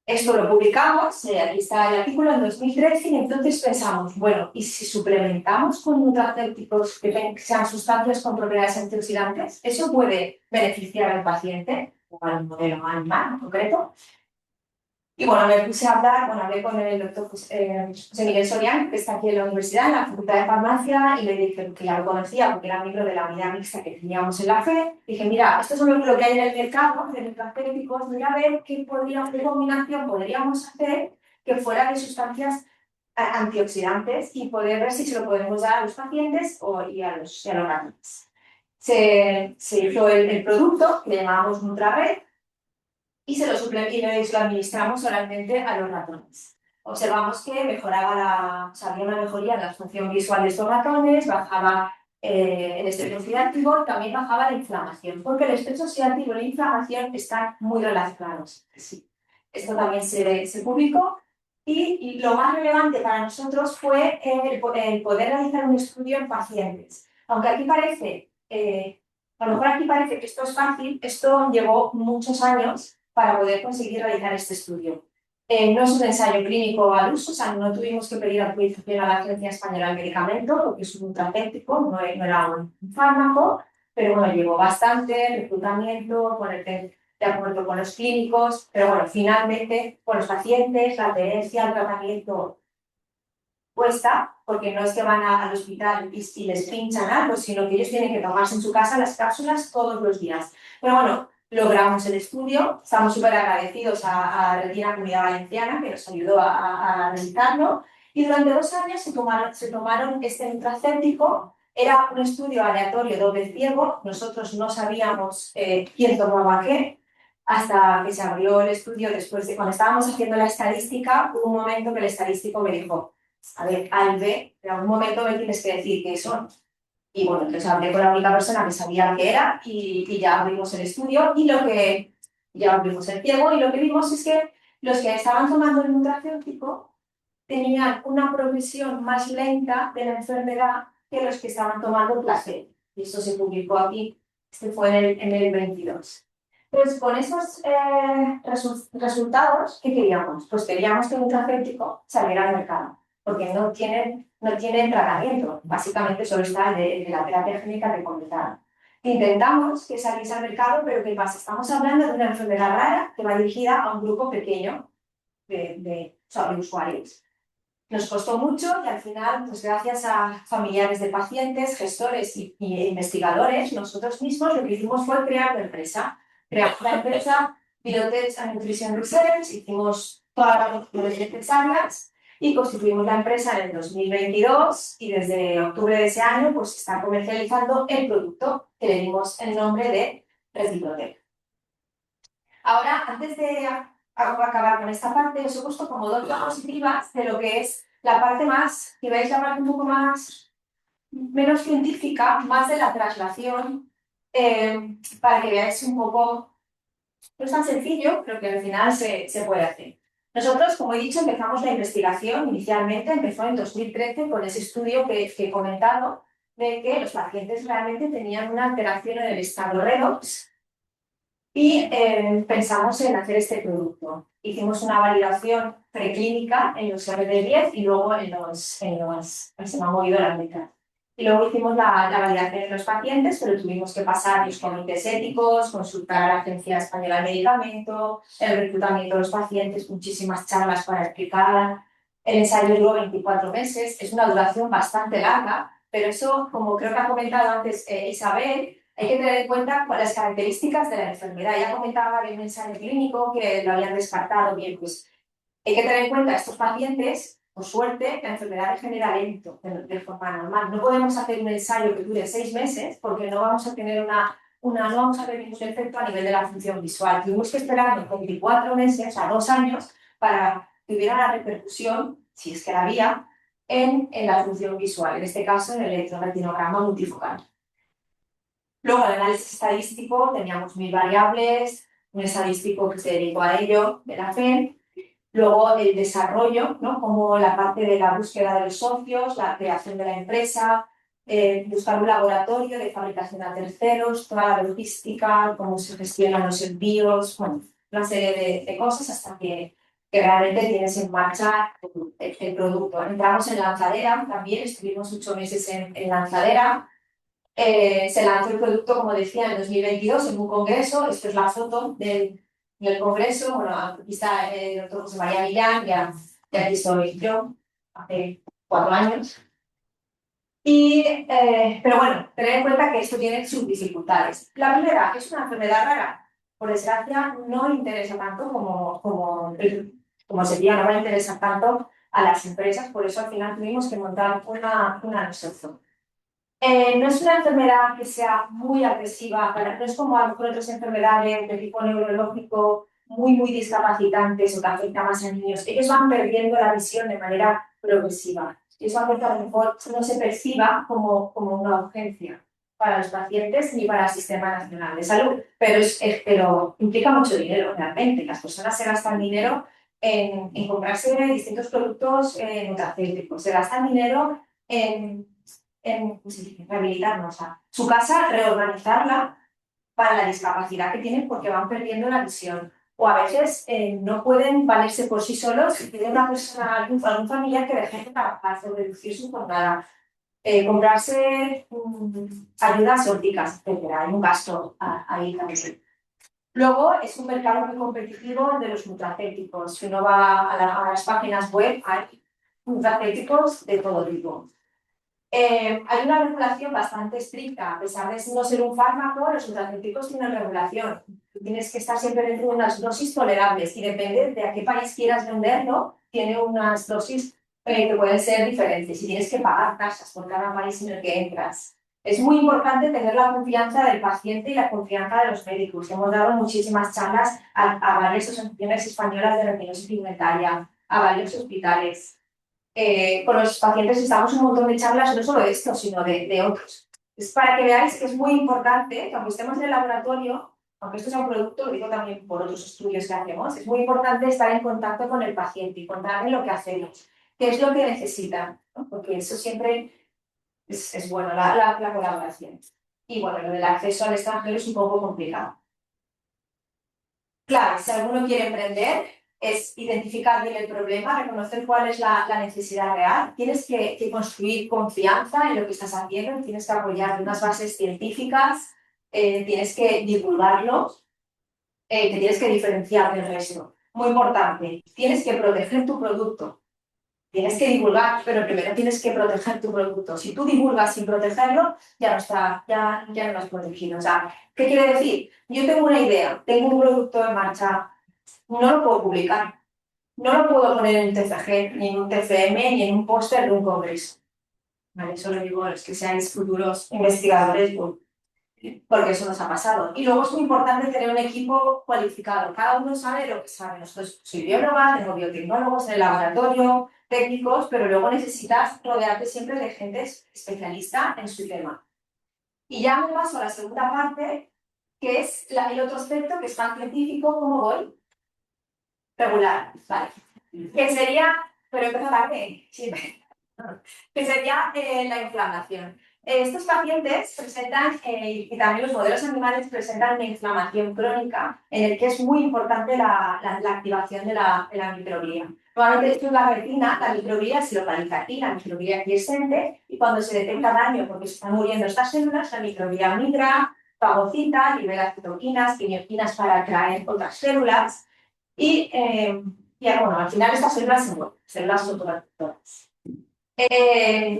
Esto lo publicamos, aquí está el artículo, en 2013, y entonces pensamos, bueno, ¿y si suplementamos con nutracéuticos que sean sustancias con propiedades antioxidantes? ¿Eso puede beneficiar al paciente o al modelo animal en concreto? Y bueno, me puse a hablar, hablé con el doctor José Miguel Soriano, que está aquí en la universidad, en la Facultad de Farmacia, y le dije que ya lo conocía porque era miembro de la unidad mixta que teníamos en la FE. Dije, mira, esto es lo que hay en el mercado de nutracéuticos, mira a ver qué combinación podríamos hacer que fuera de sustancias antioxidantes y poder ver si se lo podemos dar a los pacientes y a los ratones. Se hizo el producto, que le llamamos NutraRed, y lo administramos oralmente a los ratones. Observamos que mejoraba había una mejoría en la función visual de estos ratones, bajaba el estrés oxidativo y también bajaba la inflamación, porque el estrés oxidativo y la inflamación están muy relacionados. Sí. Esto también se publicó y lo más relevante para nosotros fue el poder realizar un estudio en pacientes. Aunque aquí parece, a lo mejor aquí parece que esto es fácil, esto llevó muchos años para poder conseguir realizar este estudio. No es un ensayo clínico al uso, o sea, no tuvimos que pedir autorización a la Agencia Española del Medicamento, porque es un nutracéutico, no era un fármaco, pero bueno, llevó bastante reclutamiento, ponerte de acuerdo con los clínicos, pero bueno, finalmente con los pacientes, la adherencia al tratamiento cuesta, porque no es que van al hospital y les pinchan algo, sino que ellos tienen que tomarse en su casa las cápsulas todos los días. Pero bueno, logramos el estudio, estamos súper agradecidos a Retina Comunidad Valenciana, que nos ayudó a realizarlo, y durante 2 años se tomaron este nutracéutico. Era un estudio aleatorio doble ciego, nosotros no sabíamos quién tomaba qué, hasta que se abrió el estudio después de cuando estábamos haciendo la estadística, hubo un momento que el estadístico me dijo, a ver, A y B, en algún momento me tienes que decir qué son. Y bueno, entonces hablé con la única persona que sabía qué era y ya abrimos el estudio ya abrimos el ciego y lo que vimos es que los que estaban tomando el nutracéutico tenían una progresión más lenta de la enfermedad que los que estaban tomando placebo. Y esto se publicó aquí, este fue en el 22. Entonces, con esos resultados, ¿qué queríamos? Pues queríamos que el nutracéutico saliera al mercado, porque no tienen tratamiento, básicamente solo está el de la terapia génica recomendada. Intentamos que saliese al mercado, pero ¿qué pasa? Estamos hablando de una enfermedad rara que va dirigida a un grupo pequeño de usuarios. Nos costó mucho y al final, pues gracias a familiares de pacientes, gestores y investigadores, nosotros mismos lo que hicimos fue crear una empresa. Creamos la empresa Biotech and Nutrition Research, hicimos todas las acciones necesarias y constituimos la empresa en el 2022 y desde octubre de ese año pues se está comercializando el producto que le dimos el nombre de Reciprotec. Ahora, antes de acabar con esta parte, os he puesto como 2 diapositivas de lo que es la parte más, que veis la parte un poco menos científica, más de la traslación, para que veáis un poco, no es tan sencillo, pero que al final se puede hacer. Nosotros, como he dicho, empezamos la investigación inicialmente, empezó en 2013 con ese estudio que he comentado, de que los pacientes realmente tenían una alteración en el estado redox y pensamos en hacer este producto. Hicimos una validación preclínica en los RD10 y luego se me ha movido la meca. Y luego hicimos la validación en los pacientes, pero tuvimos que pasar los comités éticos, consultar a la Agencia Española del Medicamento, el reclutamiento de los pacientes, muchísimas charlas para explicar. El ensayo duró 24 meses, es una duración bastante larga, pero eso, como creo que ha comentado antes Isabel, hay que tener en cuenta las características de la enfermedad. Ya comentaba de un ensayo clínico que lo habían descartado. Bien, pues hay que tener en cuenta a estos pacientes, por suerte, la enfermedad regenera lento, de forma normal. No podemos hacer un ensayo que dure 6 meses porque no vamos a tener no vamos a ver ningún efecto a nivel de la función visual. Tuvimos que esperar 24 meses, o sea, 2 años, para que hubiera la repercusión, si es que la había, en la función visual, en este caso en el electroretinograma multifocal. Luego, el análisis estadístico, teníamos 1000 variables, un estadístico que se dedicó a ello, de la FEN. Luego, el desarrollo, ¿no? Como la parte de la búsqueda de los socios, la creación de la empresa, buscar un laboratorio de fabricación a terceros, toda la logística, cómo se gestionan los envíos, bueno, una serie de cosas hasta que realmente tienes en marcha el producto. Entramos en lanzadera, también estuvimos 8 meses en lanzadera. Se lanzó el producto, como decía, en 2022 en un congreso. Esto es la foto del congreso. Bueno, aquí está el doctor José María Millán, y aquí estoy yo, hace 4 años. Pero bueno, tener en cuenta que esto tiene sus dificultades. La primera, es una enfermedad rara. Por desgracia, no interesa tanto como sería, no va a interesar tanto a las empresas. Por eso al final tuvimos que montar una nosotros. No es una enfermedad que sea muy agresiva, no es como a lo mejor otras enfermedades de tipo neurológico muy discapacitantes o que afectan más a niños. Ellos van perdiendo la visión de manera progresiva. Y eso hace que a lo mejor no se perciba como una urgencia para los pacientes ni para el Sistema Nacional de Salud. Pero implica mucho dinero realmente. Las personas se gastan dinero en comprarse distintos productos nutracéuticos, se gastan dinero en rehabilitarnos, o sea, su casa, reorganizarla para la discapacidad que tienen porque van perdiendo la visión. O a veces no pueden valerse por sí solos y tienen una persona, algún familiar que deje de trabajar o reducir su jornada. Comprarse ayudas ópticas, etc. Hay un gasto ahí también. Luego, es un mercado muy competitivo el de los nutracéuticos. Si uno va a las páginas web, hay nutracéuticos de todo tipo. Hay una regulación bastante estricta, a pesar de no ser un fármaco, los nutracéuticos tienen regulación. Tienes que estar siempre dentro de unas dosis tolerables y depende de a qué país quieras venderlo, tiene unas dosis que pueden ser diferentes y tienes que pagar tasas por cada país en el que entras. Es muy importante tener la confianza del paciente y la confianza de los médicos. Hemos dado muchísimas charlas a varias asociaciones españolas de retinosis pigmentaria, a varios hospitales. Con los pacientes estamos un montón de charlas, no solo de esto, sino de otros. Es para que veáis que es muy importante que aunque estemos en el laboratorio, aunque esto sea un producto, lo digo también por otros estudios que hacemos, es muy importante estar en contacto con el paciente y contarle lo que hacemos, qué es lo que necesitan, ¿no? Porque eso siempre es bueno, la colaboración. Y bueno, lo del acceso al extranjero es un poco complicado. Claro, si alguno quiere emprender, es identificar bien el problema, reconocer cuál es la necesidad real. Tienes que construir confianza en lo que estás haciendo, tienes que apoyar unas bases científicas, tienes que divulgarlo, te tienes que diferenciar del resto. Muy importante, tienes que proteger tu producto. Tienes que divulgar, pero primero tienes que proteger tu producto. Si tú divulgas sin protegerlo, ya no lo has protegido. O sea, ¿qué quiere decir? Yo tengo una idea, tengo un producto en marcha, no lo puedo publicar, no lo puedo poner en un TFG, ni en un TFM, ni en un póster de un congreso. ¿Vale? Eso lo digo a los que seáis futuros investigadores, porque eso nos ha pasado. Y luego es muy importante tener un equipo cualificado. Cada uno sabe lo que sabe. Nosotros soy bióloga, tengo biotecnólogos en el laboratorio, técnicos, pero luego necesitas rodearte siempre de gente especialista en su tema. Y ya me paso a la segunda parte, que es el otro aspecto, que es más científico, cómo voy. regular, vale. Que sería, pero empezó tarde, sí. Que sería la inflamación. Estos pacientes presentan, y también los modelos animales presentan una inflamación crónica en el que es muy importante la activación de la microglía. Normalmente esto es la retina, la microglía se localiza aquí, la microglía quiescente, y cuando se detecta daño porque se están muriendo estas células, la microglía migra, fagocita, libera citoquinas, quimioquinas para atraer otras células, y bueno, al final estas células se mueren, células fotoreceptoras.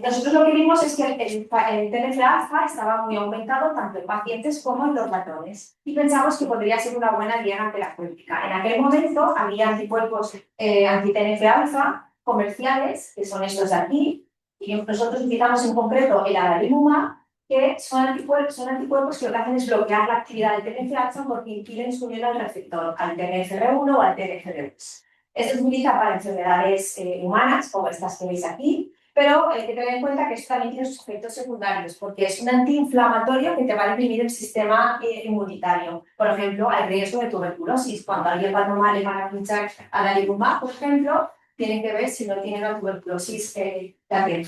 Nosotros lo que vimos es que el TNF-alfa estaba muy aumentado tanto en pacientes como en los ratones y pensamos que podría ser una buena guía terapéutica. En aquel momento había anticuerpos anti-TNF-alfa comerciales, que son estos de aquí, y nosotros utilizamos en concreto el adalimumab, que son anticuerpos que lo que hacen es bloquear la actividad del TNF-alfa porque impiden su unión al receptor, al TNFR1 o al TNFR2. Esto se utiliza para enfermedades humanas, como estas que veis aquí, pero hay que tener en cuenta que esto también tiene sus efectos secundarios, porque es un antiinflamatorio que te va a deprimir el sistema inmunitario. Por ejemplo, hay riesgo de tuberculosis. Cuando a alguien va normal le van a pinchar adalimumab, por ejemplo, tienen que ver si no tiene una tuberculosis también.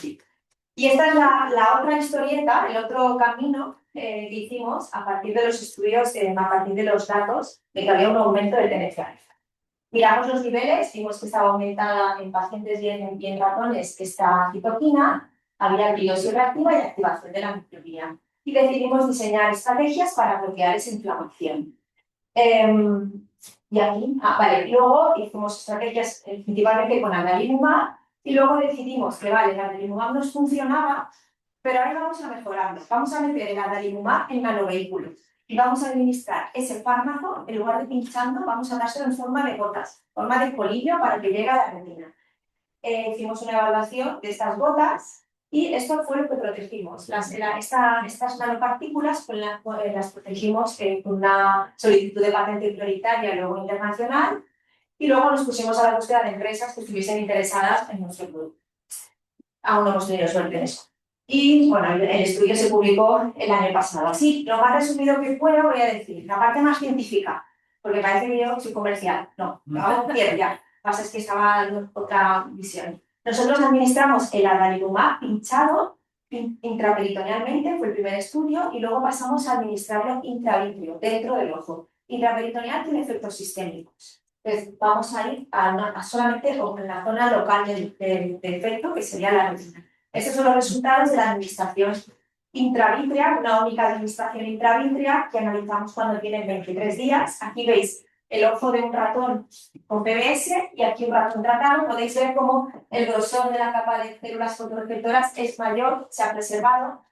Y esta es la otra historieta, el otro camino que hicimos a partir de los estudios, a partir de los datos de que había un aumento del TNF-alfa. Miramos los niveles, vimos que estaba aumentada en pacientes y en ratones esta citoquina, había criosis reactiva y activación de la microglía. Y decidimos diseñar estrategias para bloquear esa inflamación. Y aquí, vale, luego hicimos estrategias principalmente con adalimumab y luego decidimos que, vale, el adalimumab nos funcionaba, pero ahora vamos a mejorarlo. Vamos a meter el adalimumab en nanovehículos. Y vamos a administrar ese fármaco, en lugar de pinchando, vamos a dárselo en forma de gotas, forma de polillo para que llegue a la retina. Hicimos una evaluación de estas gotas y esto fue lo que protegimos. Estas nanopartículas las protegimos con una solicitud de patente prioritaria, luego internacional, y luego nos pusimos a la búsqueda de empresas que estuviesen interesadas en nuestro producto. Aún no hemos tenido suerte en eso. Y bueno, el estudio se publicó el año pasado. Así, lo más resumido que puedo voy a decir, la parte más científica, porque parece que yo soy comercial. No, hago ciencia. Lo que pasa es que estaba dando otra visión. Nosotros administramos el adalimumab pinchado intraperitonealmente, fue el primer estudio, y luego pasamos a administrarlo intravítrea, dentro del ojo. Intraperitoneal tiene efectos sistémicos. Entonces, vamos a ir solamente en la zona local del efecto, que sería la retina. Estos son los resultados de la administración intravítrea, una única administración intravítrea que analizamos cuando tienen 23 días. Aquí veis el ojo de un ratón con PBS y aquí un ratón tratado. Podéis ver cómo el grosor de la capa de células fotorreceptoras es mayor, se ha preservado.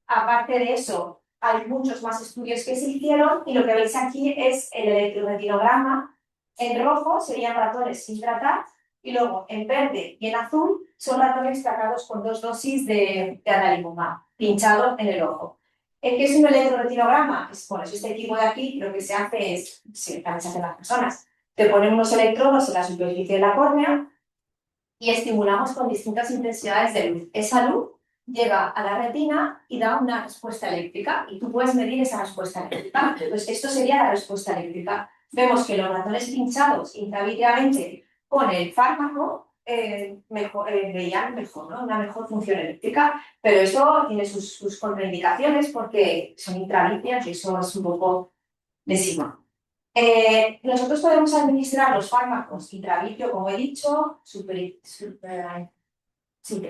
Aparte de eso, hay muchos más estudios que se hicieron y lo que veis aquí es el electroretinograma. En rojo serían ratones sin tratar y luego en verde y en azul son ratones tratados con 2 dosis de adalimumab pinchado en el ojo. ¿Qué es un electroretinograma? Bueno, es este equipo de aquí, lo que se hace es, también se hacen las personas, te ponen unos electrodos en la superficie de la córnea y estimulamos con distintas intensidades de luz. Esa luz llega a la retina y da una respuesta eléctrica y tú puedes medir esa respuesta eléctrica. Pues esto sería la respuesta eléctrica. Vemos que los ratones pinchados intravítreamente con el fármaco veían mejor, ¿no? Una mejor función eléctrica, pero eso tiene sus contraindicaciones porque son intravítreas y eso es un poco lesivo. Nosotros podemos administrar los fármacos intravítreo, como he dicho,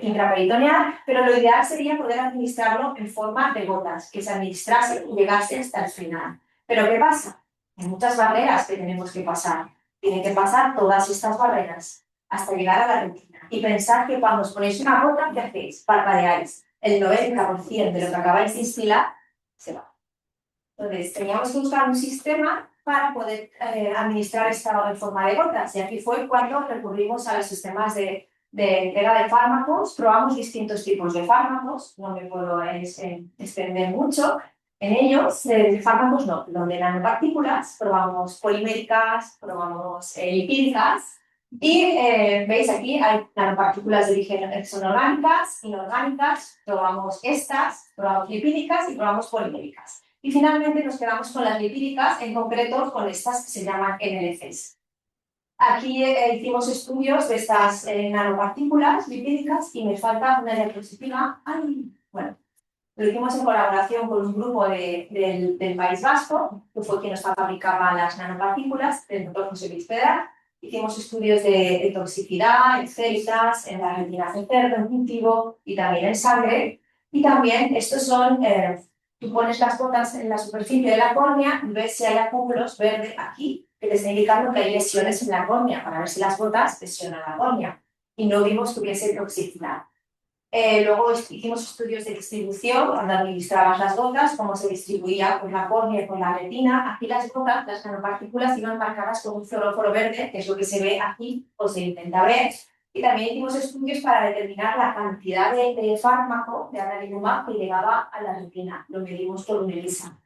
intraperitoneal, pero lo ideal sería poder administrarlo en forma de gotas, que se administrase y llegase hasta el final. Pero ¿qué pasa? Hay muchas barreras que tenemos que pasar. Tienen que pasar todas estas barreras hasta llegar a la retina. Y pensar que cuando os ponéis una gota, ¿qué hacéis? Parpadeáis. El 90% de lo que acabáis de instilar se va. Entonces, teníamos que buscar un sistema para poder administrar esta en forma de gotas. Y aquí fue cuando recurrimos a los sistemas de entrega de fármacos. Probamos distintos tipos de fármacos. No me puedo extender mucho en ellos. De fármacos no, donde nanopartículas. Probamos poliméricas, probamos lipídicas. Y veis aquí hay nanopartículas de origen son orgánicas, inorgánicas. Probamos estas, probamos lipídicas y probamos poliméricas. Y finalmente nos quedamos con las lipídicas, en concreto con estas que se llaman NLCs. Aquí hicimos estudios de estas nanopartículas lipídicas y me falta una diapositiva. Ay, bueno, lo hicimos en colaboración con un grupo del País Vasco, que fue quien nos fabricaba las nanopartículas, del doctor José Luis Pedra. Hicimos estudios de toxicidad en células, en la retina de cerdo, en cultivo y también en sangre. Y también estos son, tú pones las gotas en la superficie de la córnea y ves si hay acúmulos verdes aquí, que te está indicando que hay lesiones en la córnea, para ver si las gotas lesionan la córnea. Y no vimos que hubiese toxicidad. Luego hicimos estudios de distribución, cuando administrabas las gotas, cómo se distribuía por la córnea y por la retina. Aquí las gotas, las nanopartículas, iban marcadas con un fluoróforo verde, que es lo que se ve aquí o se intenta ver. Y también hicimos estudios para determinar la cantidad de fármaco, de adalimumab, que llegaba a la retina. Lo medimos con un ELISA.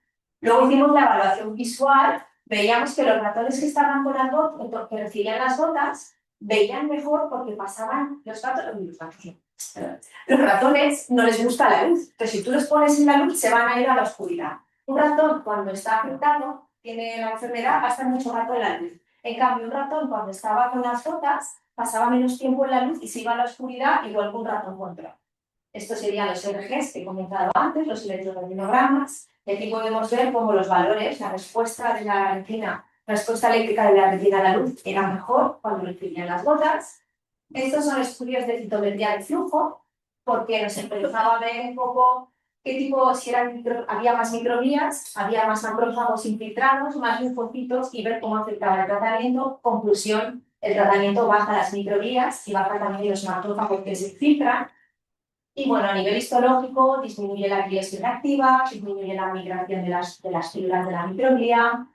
Luego hicimos la evaluación visual. Veíamos que los ratones que estaban con las gotas, que recibían las gotas, veían mejor porque pasaban los ratones no les gusta la luz, entonces si tú los pones en la luz se van a ir a la oscuridad. Un ratón cuando está afectado, tiene la enfermedad, va a estar mucho rato en la luz. En cambio, un ratón cuando estaba con las gotas pasaba menos tiempo en la luz y se iba a la oscuridad igual que un ratón control. Estos serían los RGs que he comentado antes, los electrocardiogramos. Y aquí podemos ver cómo los valores, la respuesta de la retina, la respuesta eléctrica de la retina a la luz era mejor cuando recibían las gotas. Estos son estudios de citometría de flujo, porque nos empezaba a ver un poco qué tipo, si había más microglías, había más macrófagos infiltrados, más linfocitos y ver cómo afectaba el tratamiento. Conclusión, el tratamiento baja las microglías y baja también los macrófagos que se infiltran. Y bueno, a nivel histológico, disminuye la gliosis reactiva, disminuye la migración de las células de la microglía,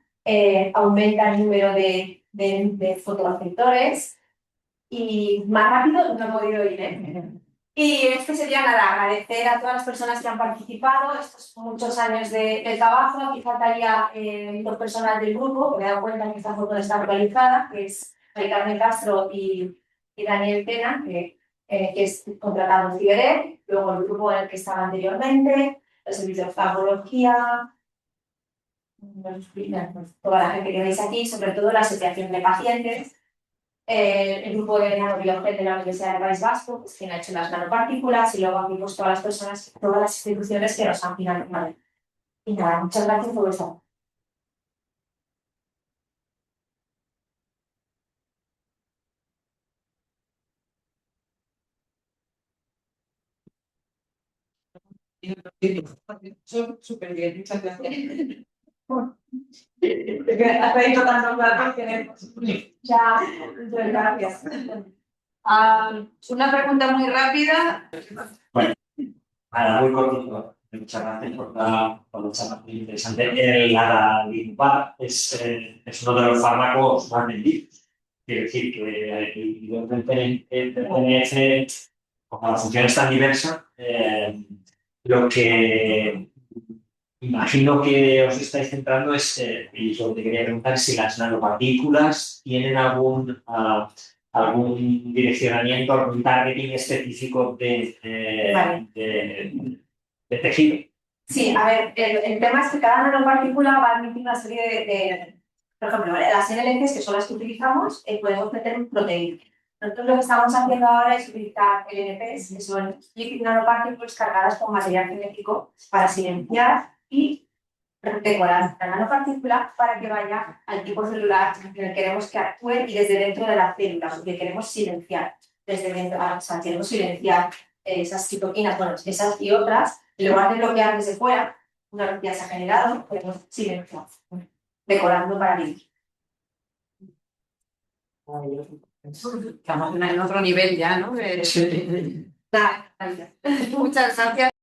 aumenta el número de fotoreceptores. Y más rápido no he podido ir, ¿eh? Y esto sería nada, agradecer a todas las personas que han participado, estos muchos años de trabajo. Aquí faltaría dos personas del grupo, que me he dado cuenta que esta foto no está actualizada, que es Ricardo Castro y Daniel Pena, que es contratado en Ciberec, luego el grupo en el que estaba anteriormente, el servicio de oftalmología, toda la gente que veis aquí, sobre todo la asociación de pacientes, el grupo de nanobiología de la Universidad del País Vasco, pues, quien ha hecho las nanopartículas, y luego aquí pues, todas las personas, todas las instituciones que nos han financiado. Y nada, muchas gracias por eso. Súper bien, muchas gracias. Has pedido tantos datos que Ya, muchas gracias. Una pregunta muy rápida. Nada, muy cortito. Muchas gracias por la charla muy interesante. El adalimumab es uno de los fármacos más vendidos. Quiero decir que pertenece a las funciones tan diversas. Lo que imagino que os estáis centrando es, y lo que te quería preguntar es si las nanopartículas tienen algún direccionamiento, algún targeting específico Vale. de tejido. Sí, a ver, el tema es que cada nanopartícula va a admitir una serie por ejemplo, las NLCs, que son las que utilizamos, podemos meter proteínas. Nosotros lo que estamos haciendo ahora es utilizar LNPs, que son lipid nanoparticles cargadas con material genético para silenciar y decorar la nanopartícula para que vaya al tipo celular en el que queremos que actúe y desde dentro de la célula, porque queremos silenciar desde dentro, o sea, queremos silenciar esas citoquinas, bueno, esas y otras, en lugar de bloquear desde fuera, una vez ya se ha generado, queremos silenciar, decorando para vivir. Estamos en otro nivel ya, ¿no? Nada, gracias. Muchas gracias.